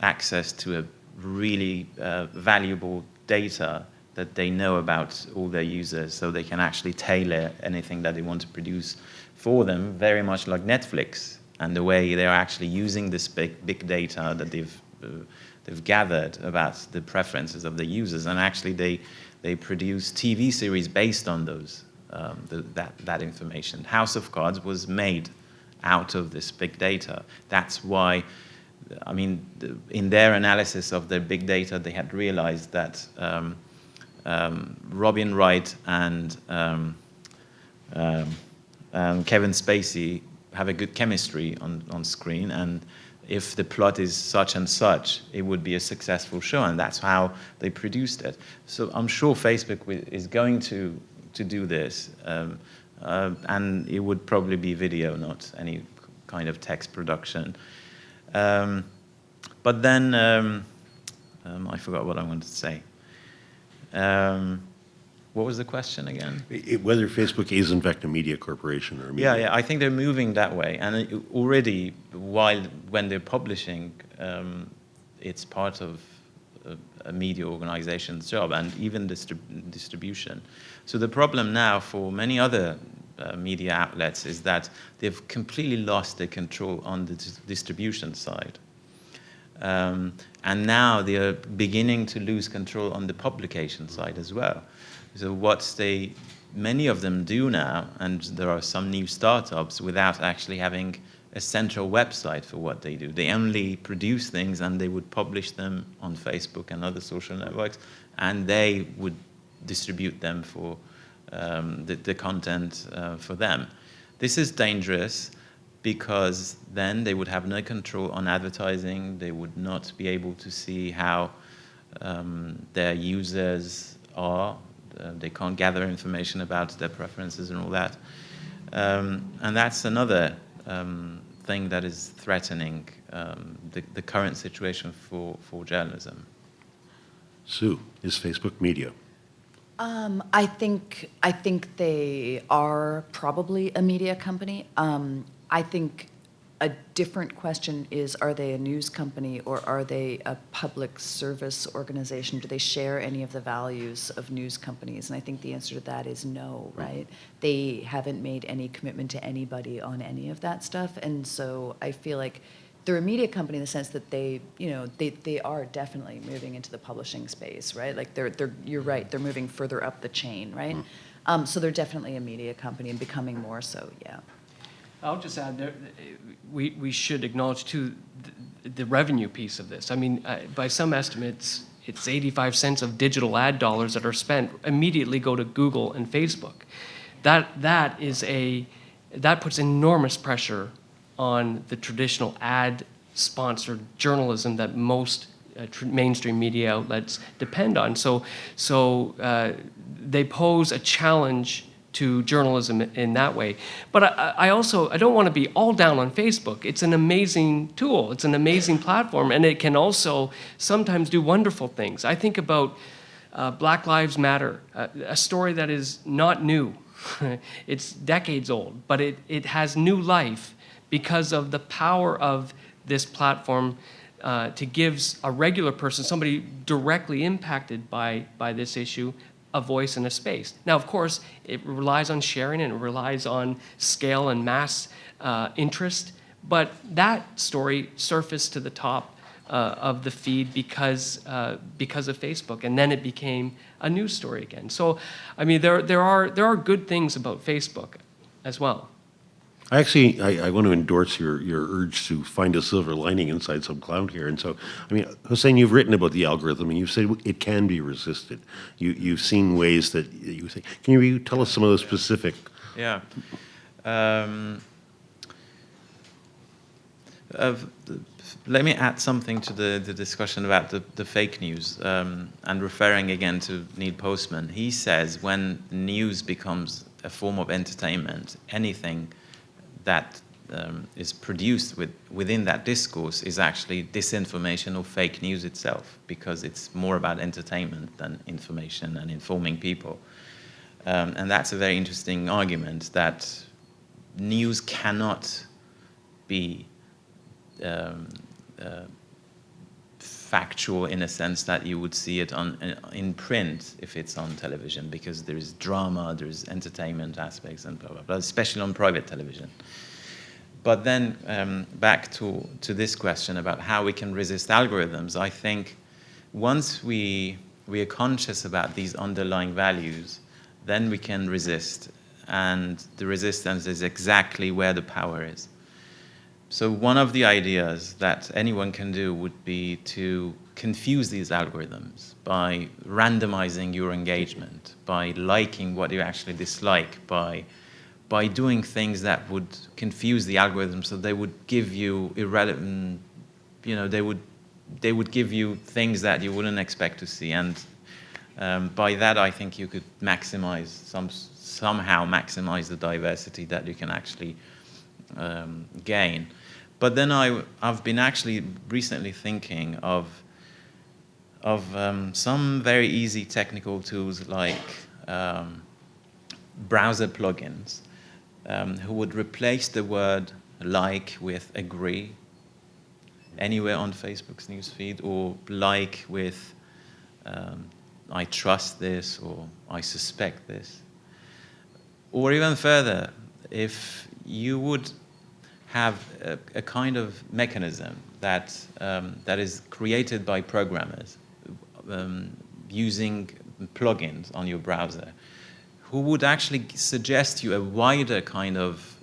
access to a really valuable data that they know about all their users, so they can actually tailor anything that they want to produce for them, very much like Netflix, and the way they're actually using this big data that they've gathered about the preferences of the users, and actually they produce TV series based on those that information. House of Cards was made out of this big data. That's why, I mean, in their analysis of their big data, they had realized that Robin Wright and Kevin Spacey have a good chemistry on screen, and if the plot is such and such, it would be a successful show, and that's how they produced it. So I'm sure Facebook is going to do this, and it would probably be video, not any kind of text production. But then I forgot what I wanted to say. What was the question again? Whether Facebook is in fact a media corporation or a media. Yeah, I think they're moving that way, and already when they're publishing, it's part of a media organization's job, and even distribution. So the problem now for many other media outlets is that they've completely lost their control on the distribution side. And now they are beginning to lose control on the publication side as well. So many of them do now, and there are some new startups without actually having a central website for what they do. They only produce things, and they would publish them on Facebook and other social networks, and they would distribute them for the content for them. This is dangerous, because then they would have no control on advertising. They would not be able to see how their users are. They can't gather information about their preferences and all that. And that's another thing that is threatening the current situation for journalism. Sue, is Facebook media? I think they are probably a media company. I think a different question is, are they a news company or are they a public service organization? Do they share any of the values of news companies? And I think the answer to that is no, right? They haven't made any commitment to anybody on any of that stuff. And so I feel like they're a media company in the sense that they are definitely moving into the publishing space, right? Like you're right, they're moving further up the chain, right? So they're definitely a media company and becoming more so, yeah. I'll just add there, we should acknowledge too the revenue piece of this. I mean, by some estimates, it's 85 cents of digital ad dollars that are spent immediately go to Google and Facebook. That puts enormous pressure on the traditional ad-sponsored journalism that most mainstream media outlets depend on. So they pose a challenge to journalism in that way. But I don't want to be all down on Facebook. It's an amazing tool. It's an amazing platform, and it can also sometimes do wonderful things. I think about Black Lives Matter, a story that is not new. It's decades old, but it has new life because of the power of this platform to give a regular person, somebody directly impacted by this issue, a voice and a space. Now, of course, it relies on sharing and it relies on scale and mass interest, but that story surfaced to the top of the feed because of Facebook, and then it became a news story again. So, I mean, there are good things about Facebook as well. I want to endorse your urge to find a silver lining inside some cloud here. And so, I mean, Hossein, you've written about the algorithm, and you've said it can be resisted. You've seen ways that you think. Can you tell us some of the specific? Yeah. Let me add something to the discussion about the fake news, and referring again to Neil Postman. He says when news becomes a form of entertainment, anything that is produced within that discourse is actually disinformation or fake news itself, because it's more about entertainment than information and informing people. And that's a very interesting argument, that news cannot be factual in a sense that you would see it in print if it's on television, because there is drama, there is entertainment aspects and blah, blah, blah, especially on private television. But then back to this question about how we can resist algorithms, I think once we are conscious about these underlying values, then we can resist, and the resistance is exactly where the power is. So one of the ideas that anyone can do would be to confuse these algorithms by randomizing your engagement, by liking what you actually dislike, by doing things that would confuse the algorithm, so they would give you irrelevant, they would give you things that you wouldn't expect to see. And by that, I think you could somehow maximize the diversity that you can actually gain. But then I've been actually recently thinking of some very easy technical tools like browser plugins, who would replace the word like with agree anywhere on Facebook's newsfeed, or like with I trust this, or I suspect this. Or even further, if you would have a kind of mechanism that is created by programmers using plugins on your browser, who would actually suggest you a wider kind of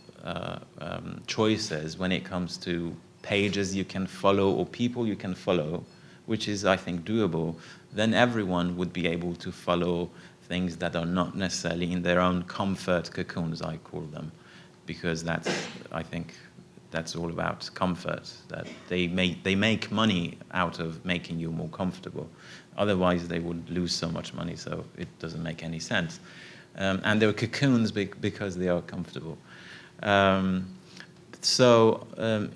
choices when it comes to pages you can follow or people you can follow, which is, I think, doable, then everyone would be able to follow things that are not necessarily in their own comfort cocoons, I call them, because I think that's all about comfort, that they make money out of making you more comfortable. Otherwise, they would lose so much money, so it doesn't make any sense. And they're cocoons because they are comfortable. So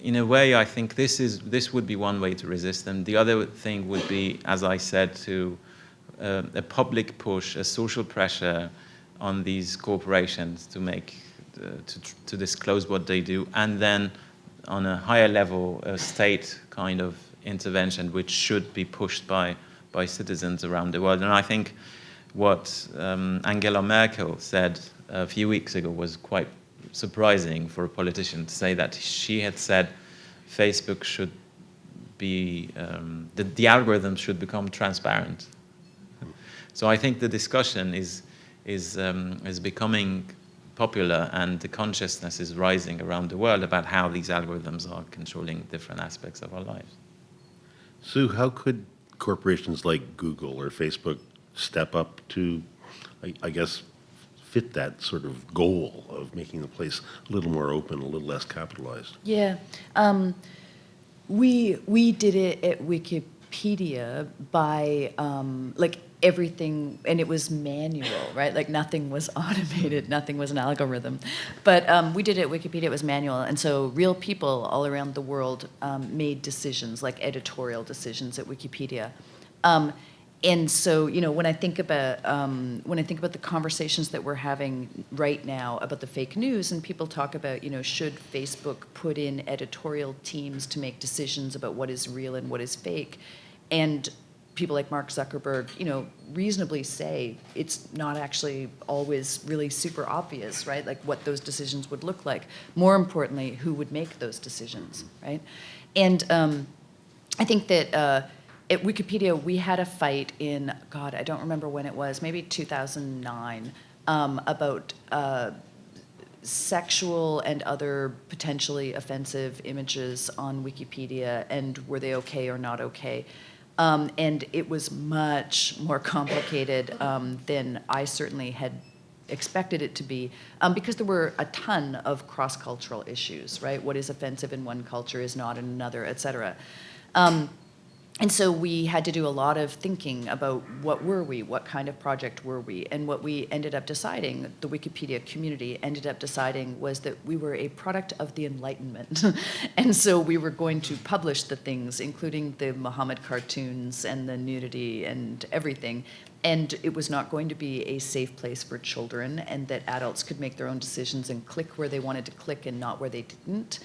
in a way, I think this would be one way to resist them. The other thing would be, as I said, to a public push, a social pressure on these corporations to make to disclose what they do, and then on a higher level, a state kind of intervention, which should be pushed by citizens around the world. And I think what Angela Merkel said a few weeks ago was quite surprising for a politician, to say that she had said Facebook should be, the algorithm should become transparent. So I think the discussion is becoming popular, and the consciousness is rising around the world about how these algorithms are controlling different aspects of our lives. Sue, how could corporations like Google or Facebook step up to, I guess, fit that sort of goal of making the place a little more open, a little less capitalized? Yeah. We did it at Wikipedia by like everything, and it was manual, right? Like nothing was automated, nothing was an algorithm. But we did it at Wikipedia, it was manual. And so real people all around the world made decisions, like editorial decisions at Wikipedia. And so, you know, when I think about the conversations that we're having right now about the fake news, and people talk about, you know, should Facebook put in editorial teams to make decisions about what is real and what is fake, and people like Mark Zuckerberg, you know, reasonably say it's not actually always really super obvious, right? Like what those decisions would look like. More importantly, who would make those decisions, right? And I think that. At Wikipedia, we had a fight in, God, I don't remember when it was, maybe 2009, about sexual and other potentially offensive images on Wikipedia, and were they okay or not okay. And it was much more complicated than I certainly had expected it to be, because there were a ton of cross-cultural issues, right? What is offensive in one culture is not in another, et cetera. And so we had to do a lot of thinking about what were we, what kind of project were we, and what we ended up deciding, the Wikipedia community ended up deciding, was that we were a product of the Enlightenment. And so we were going to publish the things, including the Muhammad cartoons and the nudity and everything, and it was not going to be a safe place for children, and that adults could make their own decisions and click where they wanted to click and not where they didn't.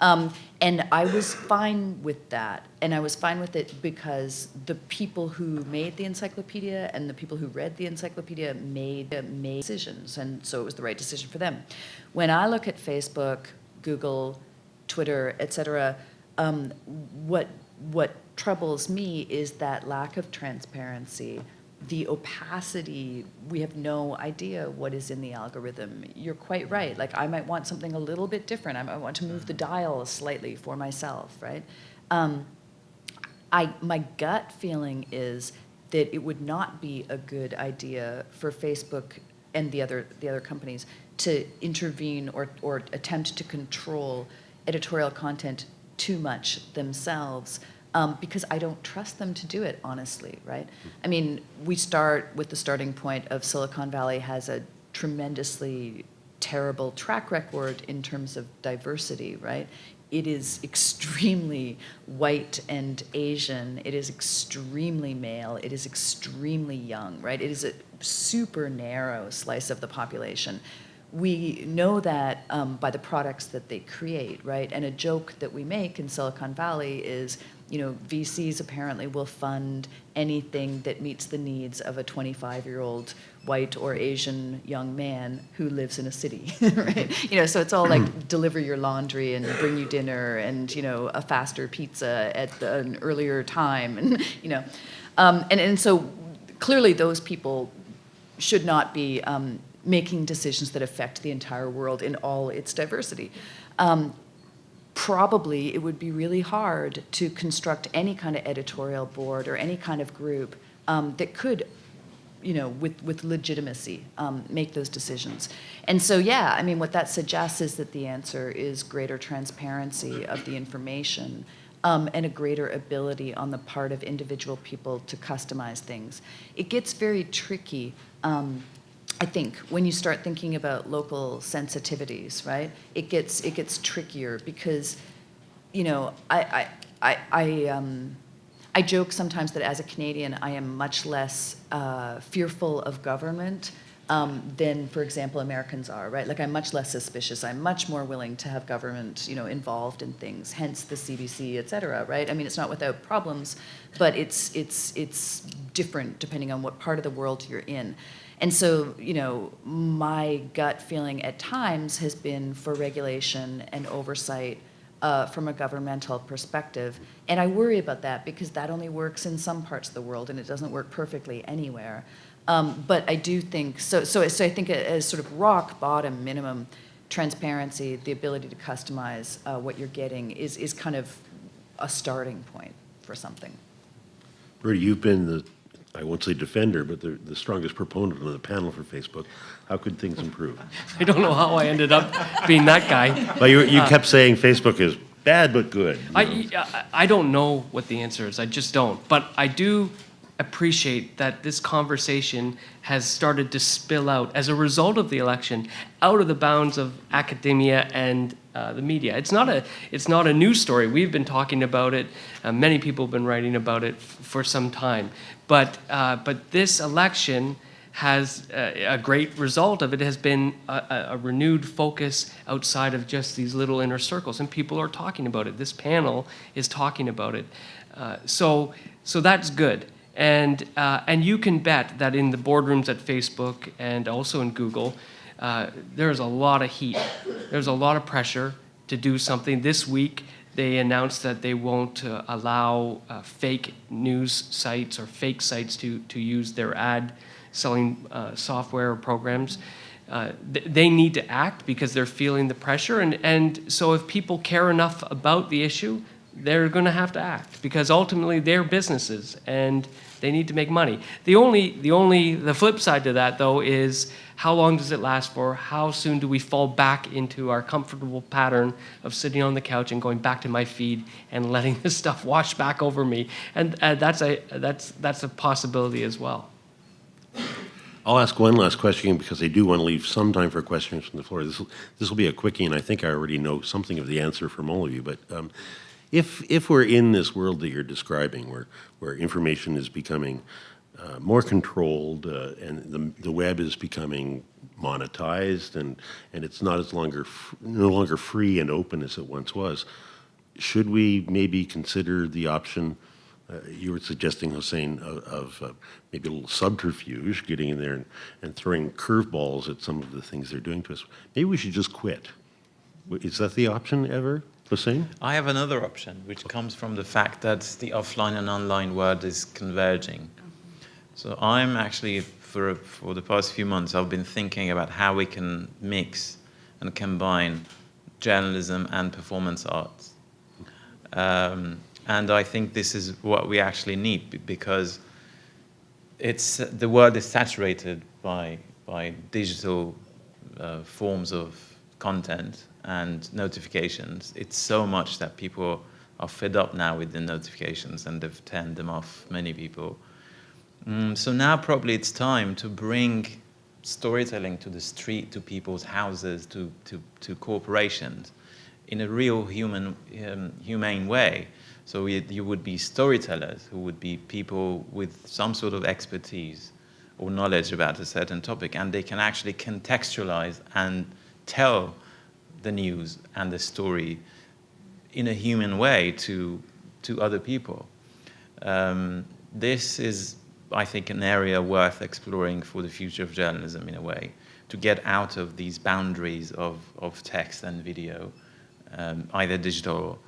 And I was fine with that. And I was fine with it because the people who made the encyclopedia and the people who read the encyclopedia made decisions. And so it was the right decision for them. When I look at Facebook, Google, Twitter, et cetera, what troubles me is that lack of transparency, the opacity. We have no idea what is in the algorithm. You're quite right. Like, I might want something a little bit different. I might want to move the dial slightly for myself, right? My gut feeling is that it would not be a good idea for Facebook and the other companies to intervene or attempt to control editorial content too much themselves. Because I don't trust them to do it, honestly, right? I mean, we start with the starting point of Silicon Valley has a tremendously terrible track record in terms of diversity, right? It is extremely white and Asian. It is extremely male. It is extremely young, right? It is a super narrow slice of the population. We know that by the products that they create, right? And a joke that we make in Silicon Valley is, you know, VCs apparently will fund anything that meets the needs of a 25-year-old white or Asian young man who lives in a city, right? You know, so it's all like deliver your laundry and bring you dinner and, you know, a faster pizza at an earlier time, and, you know. And so clearly those people should not be making decisions that affect the entire world in all its diversity. Probably it would be really hard to construct any kind of editorial board or any kind of group that could, you know, with legitimacy, make those decisions. And so, yeah, I mean, what that suggests is that the answer is greater transparency of the information, and a greater ability on the part of individual people to customize things. It gets very tricky, I think, when you start thinking about local sensitivities, right? It gets trickier because, you know, I joke sometimes that as a Canadian, I am much less fearful of government than, for example, Americans are, right? Like, I'm much less suspicious. I'm much more willing to have government, you know, involved in things. Hence the CBC, et cetera, right? I mean, it's not without problems, but it's different depending on what part of the world you're in. And so, you know, my gut feeling at times has been for regulation and oversight from a governmental perspective. And I worry about that because that only works in some parts of the world and it doesn't work perfectly anywhere. But I do think, so I think as sort of rock bottom minimum, transparency, the ability to customize what you're getting is kind of a starting point for something. Brodie, you've been the, I won't say defender, but the strongest proponent of the panel for Facebook. How could things improve? I don't know how I ended up being that guy. Well, you kept saying Facebook is bad but good. I don't know what the answer is. I just don't. But I do appreciate that this conversation has started to spill out as a result of the election out of the bounds of academia and the media. It's not a news story. We've been talking about it. Many people have been writing about it for some time. But this election has a great result of it has been a renewed focus outside of just these little inner circles, and people are talking about it. This panel is talking about it, so that's good. And you can bet that in the boardrooms at Facebook and also in Google, there's a lot of heat. There's a lot of pressure to do something. This week, they announced that they won't allow fake news sites or fake sites to use their ad selling software or programs. They need to act because they're feeling the pressure. And so if people care enough about the issue, they're going to have to act because ultimately they're businesses and they need to make money. The flip side to that, though, is how long does it last for? How soon do we fall back into our comfortable pattern of sitting on the couch and going back to my feed and letting this stuff wash back over me? And that's a possibility as well. I'll ask one last question because I do want to leave some time for questions from the floor. This will be a quickie, and I think I already know something of the answer from all of you. But if we're in this world that you're describing, where information is becoming more controlled and the web is becoming monetized and it's no longer free and open as it once was, should we maybe consider the option? You were suggesting, Hossein, of maybe a little subterfuge, getting in there and throwing curveballs at some of the things they're doing to us. Maybe we should just quit. Is that the option ever, Hossein? I have another option, which comes from the fact that the offline and online world is converging. So I'm actually, for the past few months, I've been thinking about how we can mix and combine journalism and performance arts. And I think this is what we actually need because the world is saturated by digital forms of content and notifications. It's so much that people are fed up now with the notifications and they've turned them off, many people. So now probably it's time to bring storytelling to the street, to people's houses, to corporations in a real humane way. So you would be storytellers who would be people with some sort of expertise or knowledge about a certain topic, and they can actually contextualize and tell the news and the story in a human way to other people. This is, I think, an area worth exploring for the future of journalism in a way, to get out of these boundaries of text and video, either digital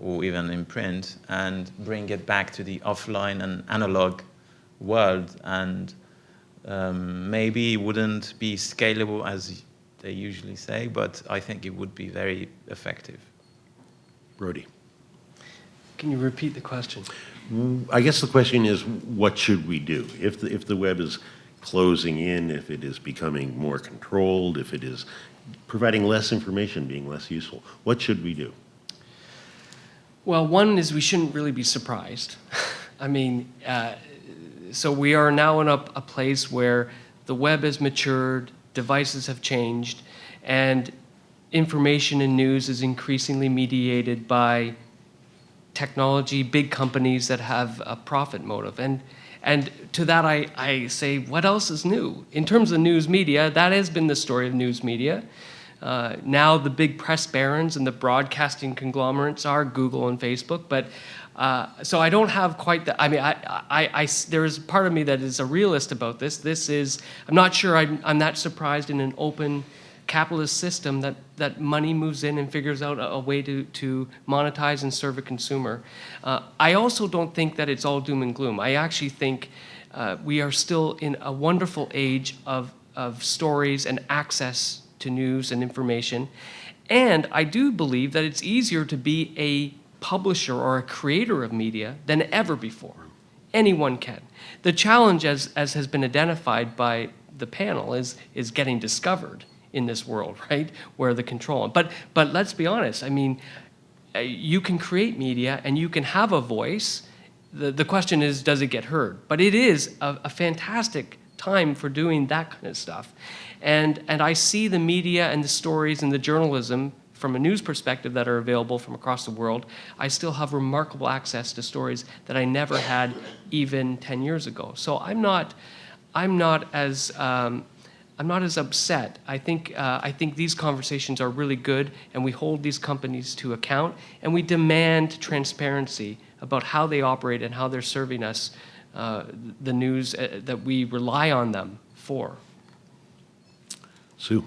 or even in print, and bring it back to the offline and analog world, and maybe it wouldn't be scalable as they usually say, but I think it would be very effective. Brodie. Can you repeat the question? I guess the question is, what should we do? If the web is closing in, if it is becoming more controlled, if it is providing less information, being less useful, what should we do? Well, one is we shouldn't really be surprised. I mean, so we are now in a place where the web has matured, devices have changed, and information and news is increasingly mediated by technology, big companies that have a profit motive. And to that I say, what else is new? In terms of news media, that has been the story of news media. Now the big press barons and the broadcasting conglomerates are Google and Facebook, but so I don't have quite the, I mean, there is part of me that is a realist about this. I'm not sure I'm that surprised in an open capitalist system that money moves in and figures out a way to monetize and serve a consumer. I also don't think that it's all doom and gloom. I actually think we are still in a wonderful age of stories and access to news and information. And I do believe that it's easier to be a publisher or a creator of media than ever before. Anyone can. The challenge, as has been identified by the panel, is getting discovered in this world, right? Where the control. But let's be honest. I mean, you can create media and you can have a voice. The question is, does it get heard? But it is a fantastic time for doing that kind of stuff. And I see the media and the stories and the journalism from a news perspective that are available from across the world. I still have remarkable access to stories that I never had even 10 years ago. So I'm not as upset. I think these conversations are really good, and we hold these companies to account, and we demand transparency about how they operate and how they're serving us the news that we rely on them for. Sue?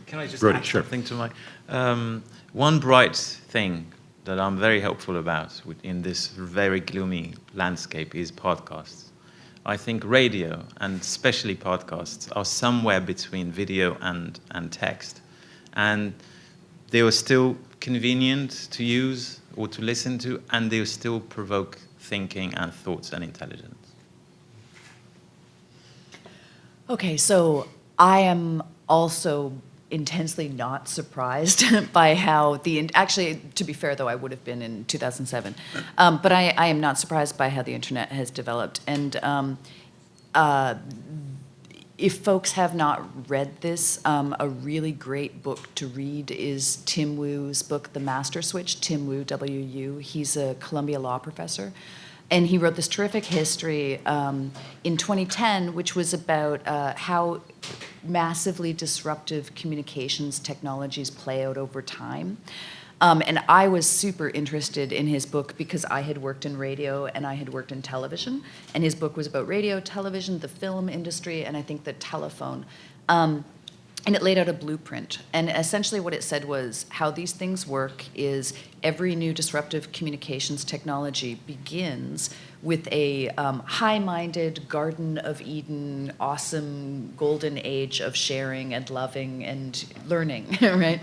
Can I just Brodie, add sure. something to my... one bright thing that I'm very hopeful about in this very gloomy landscape is podcasts. I think radio, and especially podcasts, are somewhere between video and text. And they are still convenient to use or to listen to, and they still provoke thinking and thoughts and intelligence. Okay, so I am also intensely not surprised by how actually, to be fair though, I would have been in 2007, but I am not surprised by how the internet has developed. And if folks have not read this, a really great book to read is Tim Wu's book, The Master Switch. Tim Wu, W-U. He's a Columbia law professor. And he wrote this terrific history in 2010, which was about how massively disruptive communications technologies play out over time. And I was super interested in his book because I had worked in radio and I had worked in television. And his book was about radio, television, the film industry, and I think the telephone. And it laid out a blueprint. And essentially what it said was how these things work is every new disruptive communications technology begins with a high-minded Garden of Eden, awesome golden age of sharing and loving and learning, right?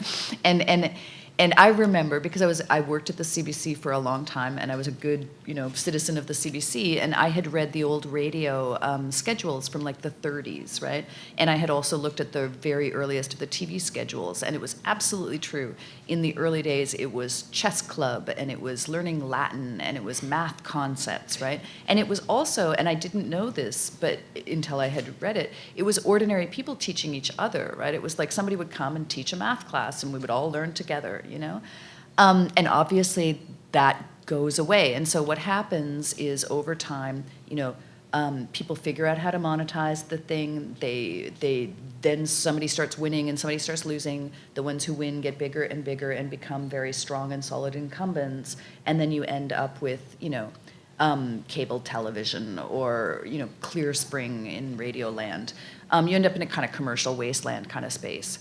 And I remember, because I worked at the CBC for a long time, and I was a good, citizen of the CBC, and I had read the old radio schedules from like the 30s, right? And I had also looked at the very earliest of the TV schedules, and it was absolutely true. In the early days, it was chess club, and it was learning Latin, and it was math concepts, right? And it was also, and I didn't know this, but until I had read it, it was ordinary people teaching each other, right? It was like somebody would come and teach a math class, and we would all learn together. And obviously that goes away. And so what happens is over time, people figure out how to monetize the thing. Then somebody starts winning and somebody starts losing. The ones who win get bigger and bigger and become very strong and solid incumbents. And then you end up with, cable television or, Clear Spring in Radio Land. You end up in a kind of commercial wasteland kind of space.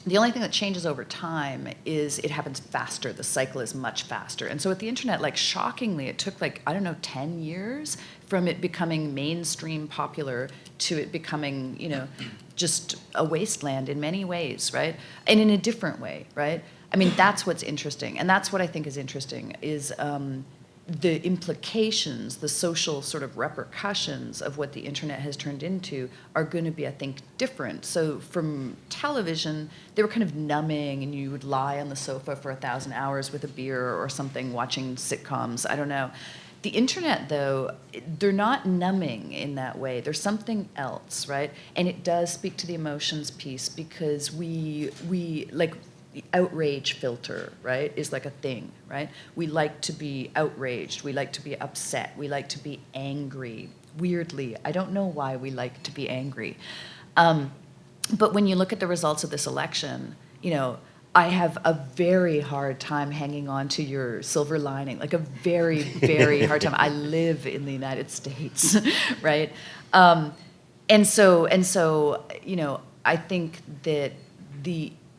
The only thing that changes over time is it happens faster. The cycle is much faster. And so with the internet, shockingly, it took 10 years from it becoming mainstream popular to it becoming, just a wasteland in many ways, right? And in a different way, right? I mean, that's what's interesting. And that's what I think is interesting is the implications, the social sort of repercussions of what the internet has turned into are going to be, I think, different. So from television, they were kind of numbing, and you would lie on the sofa for 1,000 hours with a beer or something watching sitcoms. I don't know. The internet, though, they're not numbing in that way. There's something else, right? And it does speak to the emotions piece because we the outrage filter, right, is like a thing, right? We like to be outraged. We like to be upset. We like to be angry. Weirdly, I don't know why we like to be angry. But when you look at the results of this election, I have a very hard time hanging on to your silver lining, like a very, very hard time. I live in the United States, right? And so, I think that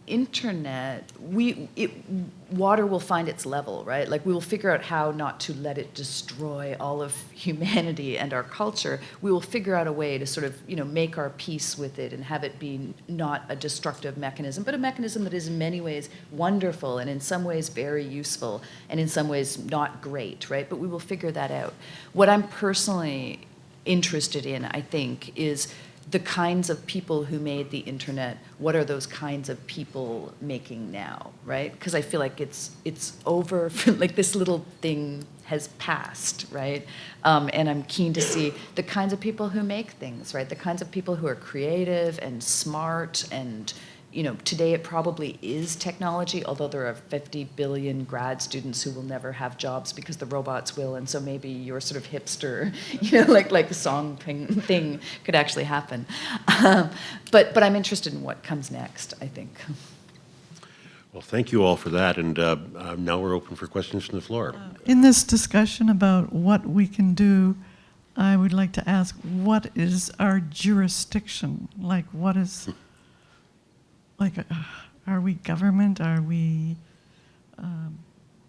internet, water will find its level, right? Like, we will figure out how not to let it destroy all of humanity and our culture. We will figure out a way to sort of, make our peace with it and have it be not a destructive mechanism, but a mechanism that is in many ways wonderful and in some ways very useful and in some ways not great, right? But we will figure that out. What I'm personally interested in, I think, is the kinds of people who made the internet. What are those kinds of people making now, right? Because I feel like it's over, like this little thing has passed, right? And I'm keen to see the kinds of people who make things, right? The kinds of people who are creative and smart and, today it probably is technology, although there are 50 billion grad students who will never have jobs because the robots will, and so maybe your sort of hipster, like the song thing could actually happen. But I'm interested in what comes next, I think. Well, thank you all for that, and now we're open for questions from the floor. In this discussion about what we can do, I would like to ask, what is our jurisdiction? Like, what is... Like, are we government? Are we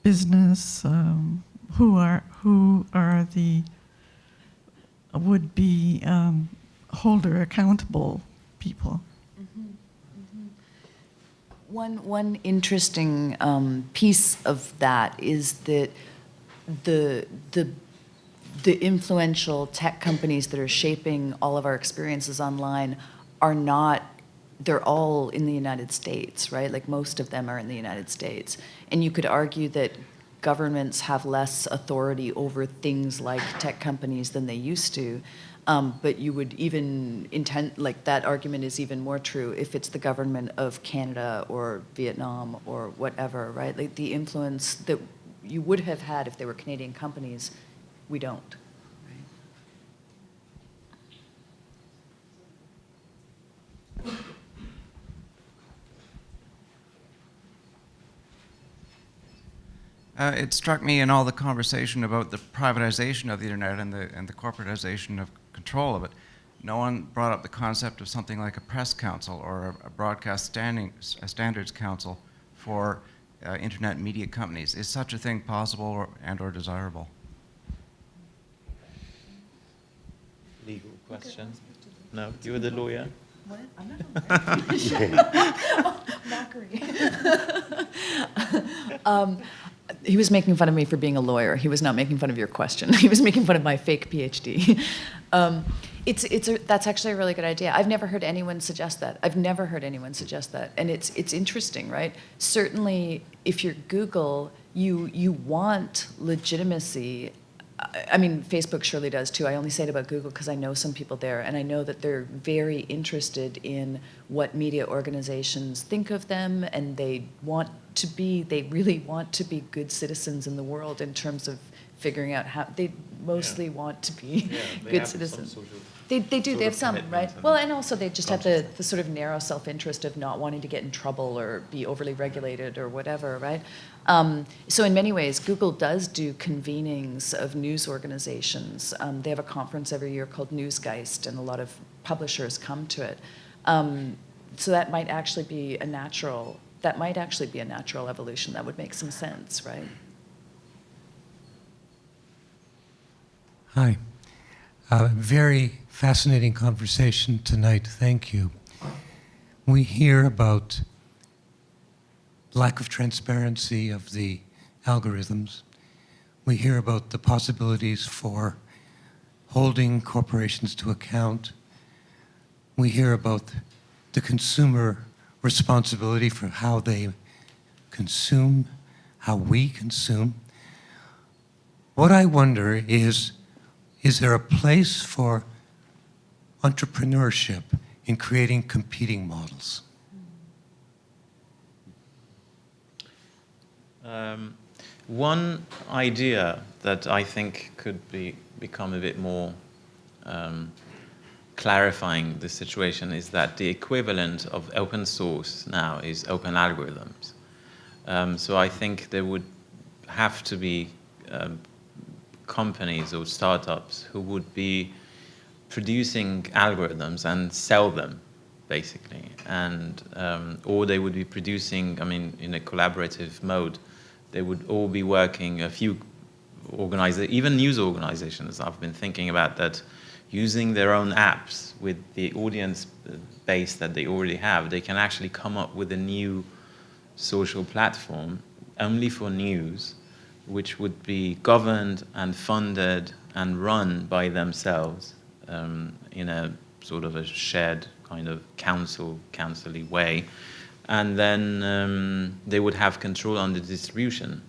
business? Who are the would-be holder accountable people? One interesting piece of that is that the influential tech companies that are shaping all of our experiences online are not. They're all in the United States, right? Like, most of them are in the United States. And you could argue that governments have less authority over things like tech companies than they used to. But you would even that argument is even more true if it's the government of Canada or Vietnam or whatever, right? Like, the influence that you would have had if they were Canadian companies, we don't. It struck me in all the conversation about the privatization of the internet and the corporatization of control of it. No one brought up the concept of something like a press council or a broadcast standards council for internet media companies. Is such a thing possible or desirable? Legal question? No, you were the lawyer. What? I'm not a lawyer. Mockery. He was making fun of me for being a lawyer. He was not making fun of your question. He was making fun of my fake PhD. That's actually a really good idea. I've never heard anyone suggest that. And it's interesting, right? Certainly, if you're Google, you want legitimacy. I mean, Facebook surely does too. I only say it about Google because I know some people there, and I know that they're very interested in what media organizations think of them, and they really want to be good citizens in the world in terms of figuring out how they mostly want to be good citizens. They do. They have some, right? Well, and also they just have the sort of narrow self-interest of not wanting to get in trouble or be overly regulated or whatever, right? So in many ways, Google does do convenings of news organizations. They have a conference every year called Newsgeist, and a lot of publishers come to it. So that might actually be a natural evolution. That would make some sense, right? Hi. Very fascinating conversation tonight. Thank you. We hear about lack of transparency of the algorithms. We hear about the possibilities for holding corporations to account. We hear about the consumer responsibility for how they consume, how we consume. What I wonder is there a place for entrepreneurship in creating competing models? One idea that I think could become a bit more clarifying the situation is that the equivalent of open source now is open algorithms. So I think there would have to be companies or startups who would be producing algorithms and sell them, basically, and or they would be producing, I mean, in a collaborative mode. They would all be working, a few even news organizations, I've been thinking about that, using their own apps with the audience base that they already have, they can actually come up with a new social platform only for news, which would be governed and funded and run by themselves in a sort of a shared kind of council-y way. And then they would have control on the distribution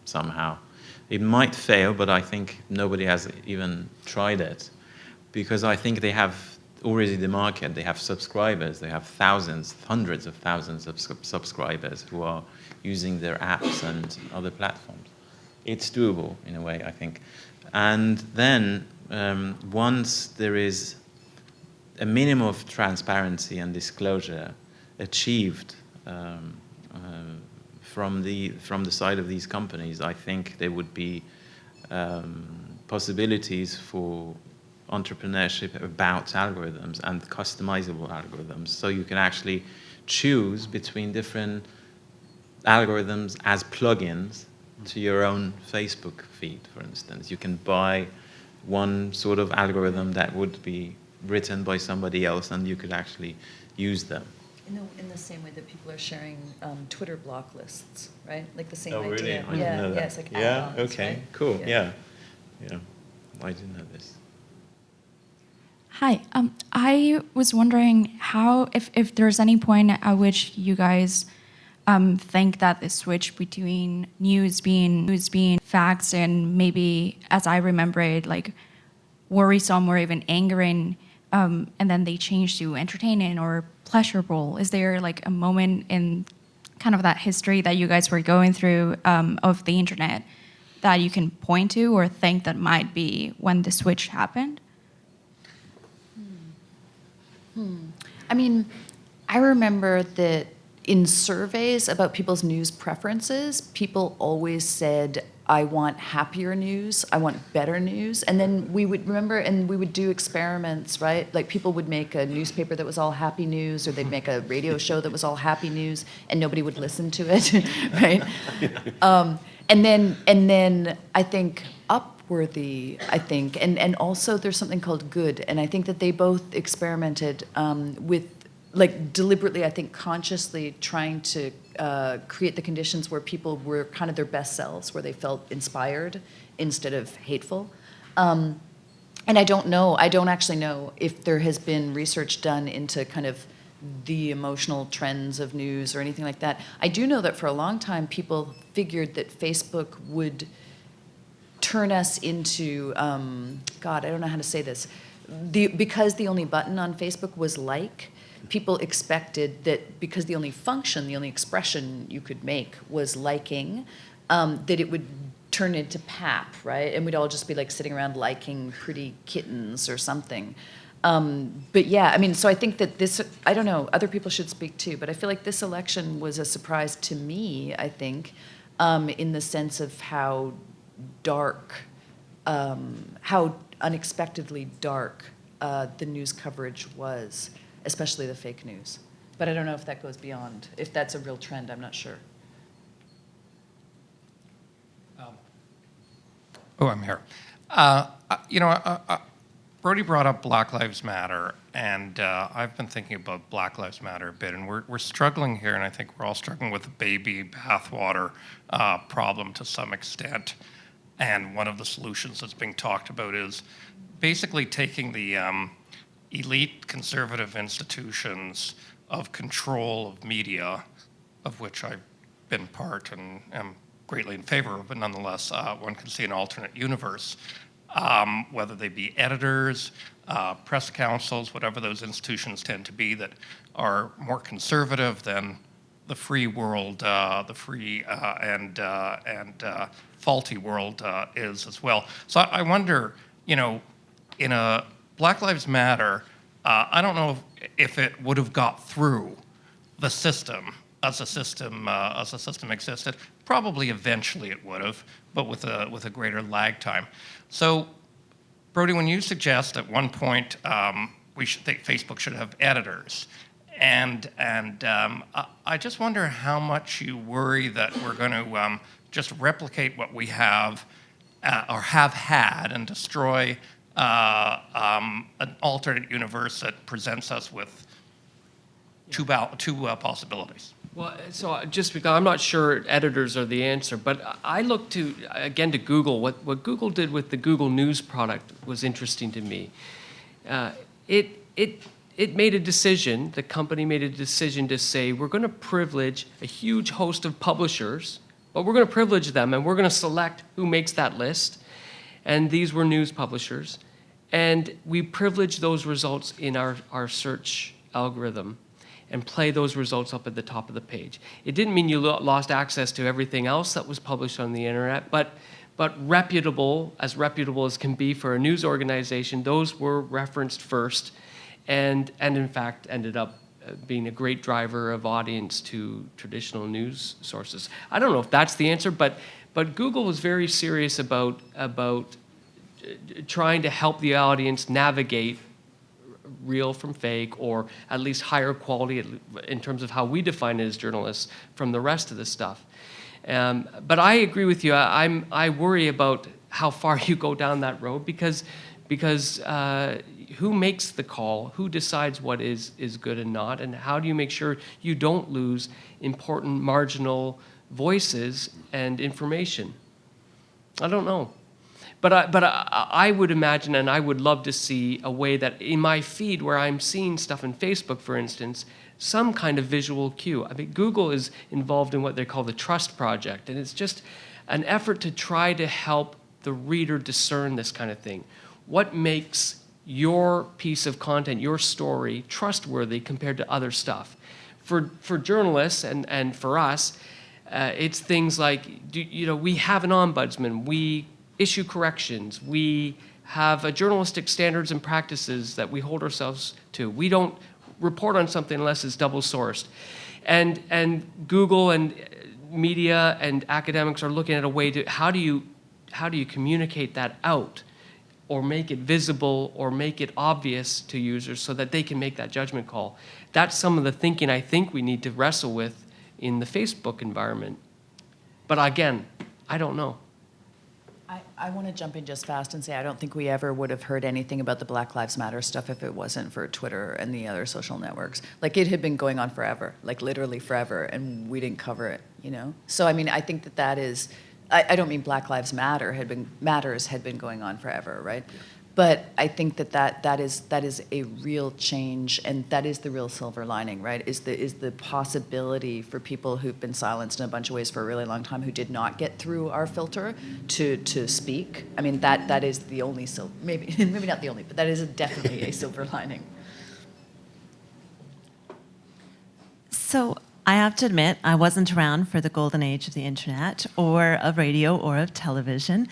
somehow. It might fail, but I think nobody has even tried it, because I think they have already the market. They have subscribers. They have thousands, hundreds of thousands of subscribers who are using their apps and other platforms. It's doable in a way, I think. And then once there is a minimum of transparency and disclosure achieved from the side of these companies, I think there would be possibilities for entrepreneurship about algorithms and customizable algorithms. So you can actually choose between different algorithms as plugins to your own Facebook feed, for instance. You can buy one sort of algorithm that would be written by somebody else, and you could actually use them. In the same way that people are sharing Twitter block lists, right? Like the same Oh, really? idea. I didn't know that. Yeah, it's like Yeah, add-ons, okay, right? cool, yeah. I didn't know this. Hi, I was wondering how, if there's any point at which you guys think that the switch between news being facts and maybe, as I remember it, like worrisome or even angering, and then they change to entertaining or pleasurable. Is there like a moment in kind of that history that you guys were going through of the internet that you can point to or think that might be when the switch happened? I mean, I remember that in surveys about people's news preferences, people always said, I want happier news, I want better news. And then we would remember, and we would do experiments, right? Like people would make a newspaper that was all happy news, or they'd make a radio show that was all happy news, and nobody would listen to it, right? And then I think Upworthy, and also there's something called Good, and I think that they both experimented with, like deliberately, I think consciously trying to create the conditions where people were kind of their best selves, where they felt inspired instead of hateful. And I don't actually know if there has been research done into kind of the emotional trends of news or anything like that. I do know that for a long time, people figured that Facebook would turn us into, God, I don't know how to say this. Because the only button on Facebook was like, people expected that because the only function, the only expression you could make was liking, that it would turn into pap, right? And we'd all just be like sitting around liking pretty kittens or something. But yeah, I mean, so I think that this, I don't know, other people should speak too, but I feel like this election was a surprise to me, I think, in the sense of how dark, how unexpectedly dark the news coverage was, especially the fake news. But I don't know if that goes beyond, if that's a real trend, I'm not sure. I'm here. Brodie brought up Black Lives Matter, and I've been thinking about Black Lives Matter a bit, and we're struggling here, and I think we're all struggling with the baby bathwater problem to some extent. And one of the solutions that's being talked about is basically taking the elite conservative institutions of control of media, of which I've been part and am greatly in favor of, but nonetheless, one can see an alternate universe, whether they be editors, press councils, whatever those institutions tend to be that are more conservative than the free world, the free and faulty world is as well. So I wonder, in a Black Lives Matter, I don't know if it would have got through the system as a system existed. Probably eventually it would have, but with a greater lag time. So, Brodie, when you suggest at one point Facebook should have editors. And I just wonder how much you worry that we're going to just replicate what we have or have had and destroy an alternate universe that presents us with two possibilities. Well, so just because I'm not sure editors are the answer, but I look to, again, to Google. What Google did with the Google News product was interesting to me. It made a decision, the company made a decision to say, we're going to privilege a huge host of publishers, but we're going to privilege them, and we're going to select who makes that list. And these were news publishers. And we privilege those results in our search algorithm and play those results up at the top of the page. It didn't mean you lost access to everything else that was published on the internet, but reputable as can be for a news organization, those were referenced first and in fact ended up being a great driver of audience to traditional news sources. I don't know if that's the answer, but Google was very serious about trying to help the audience navigate real from fake, or at least higher quality in terms of how we define it as journalists from the rest of the stuff. But I agree with you. I worry about how far you go down that road because who makes the call? Who decides what is good and not? And how do you make sure you don't lose important marginal voices and information? I don't know. But I would imagine, and I would love to see a way that in my feed where I'm seeing stuff in Facebook, for instance, some kind of visual cue. I mean, Google is involved in what they call the Trust Project, and it's just an effort to try to help the reader discern this kind of thing. What makes your piece of content, your story, trustworthy compared to other stuff? For journalists and for us, it's things like, we have an ombudsman, we issue corrections, we have a journalistic standards and practices that we hold ourselves to. We don't report on something unless it's double sourced. And Google and media and academics are looking at a way to, how do you communicate that out, or make it visible, or make it obvious to users so that they can make that judgment call? That's some of the thinking I think we need to wrestle with in the Facebook environment. But again, I don't know. I want to jump in just fast and say I don't think we ever would have heard anything about the Black Lives Matter stuff if it wasn't for Twitter and the other social networks. Like, it had been going on forever, like literally forever, and we didn't cover it, So, I mean, I think that is, I don't mean Black Lives Matters had been going on forever, right? Yeah. But I think that is a real change, and that is the real silver lining, right? Is the possibility for people who've been silenced in a bunch of ways for a really long time, who did not get through our filter, to speak. I mean, that is the only maybe not the only, but that is definitely a silver lining. So I have to admit, I wasn't around for the golden age of the internet, or of radio, or of television.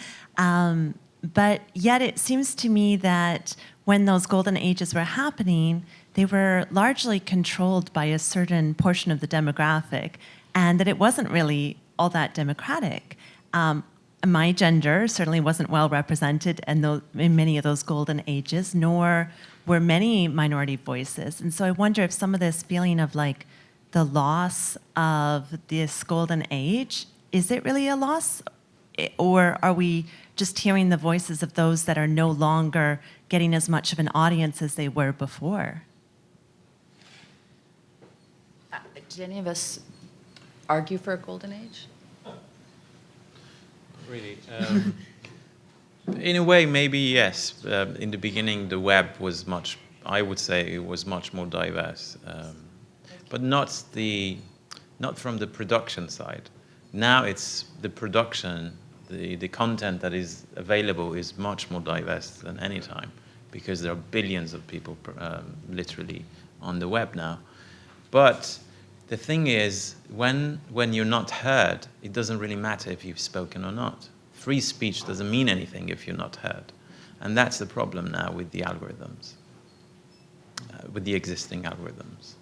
But yet it seems to me that when those golden ages were happening, they were largely controlled by a certain portion of the demographic, and that it wasn't really all that democratic. My gender certainly wasn't well represented in many of those golden ages, nor were many minority voices. And so I wonder if some of this feeling of like the loss of this golden age, is it really a loss? Or are we just hearing the voices of those that are no longer getting as much of an audience as they were before? Did any of us argue for a golden age? Really? In a way, maybe yes. In the beginning, the web was I would say it was much more diverse. But not from the production side. Now it's the production, the content that is available is much more diverse than any time, because there are billions of people literally on the web now. But the thing is, when you're not heard, it doesn't really matter if you've spoken or not. Free speech doesn't mean anything if you're not heard. And that's the problem now with the algorithms, with the existing algorithms.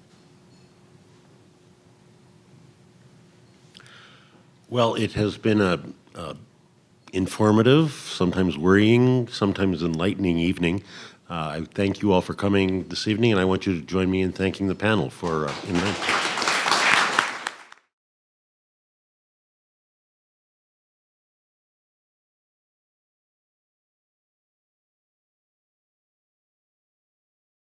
Well, it has been a informative, sometimes worrying, sometimes enlightening evening. I thank you all for coming this evening, and I want you to join me in thanking the panel for Eminent.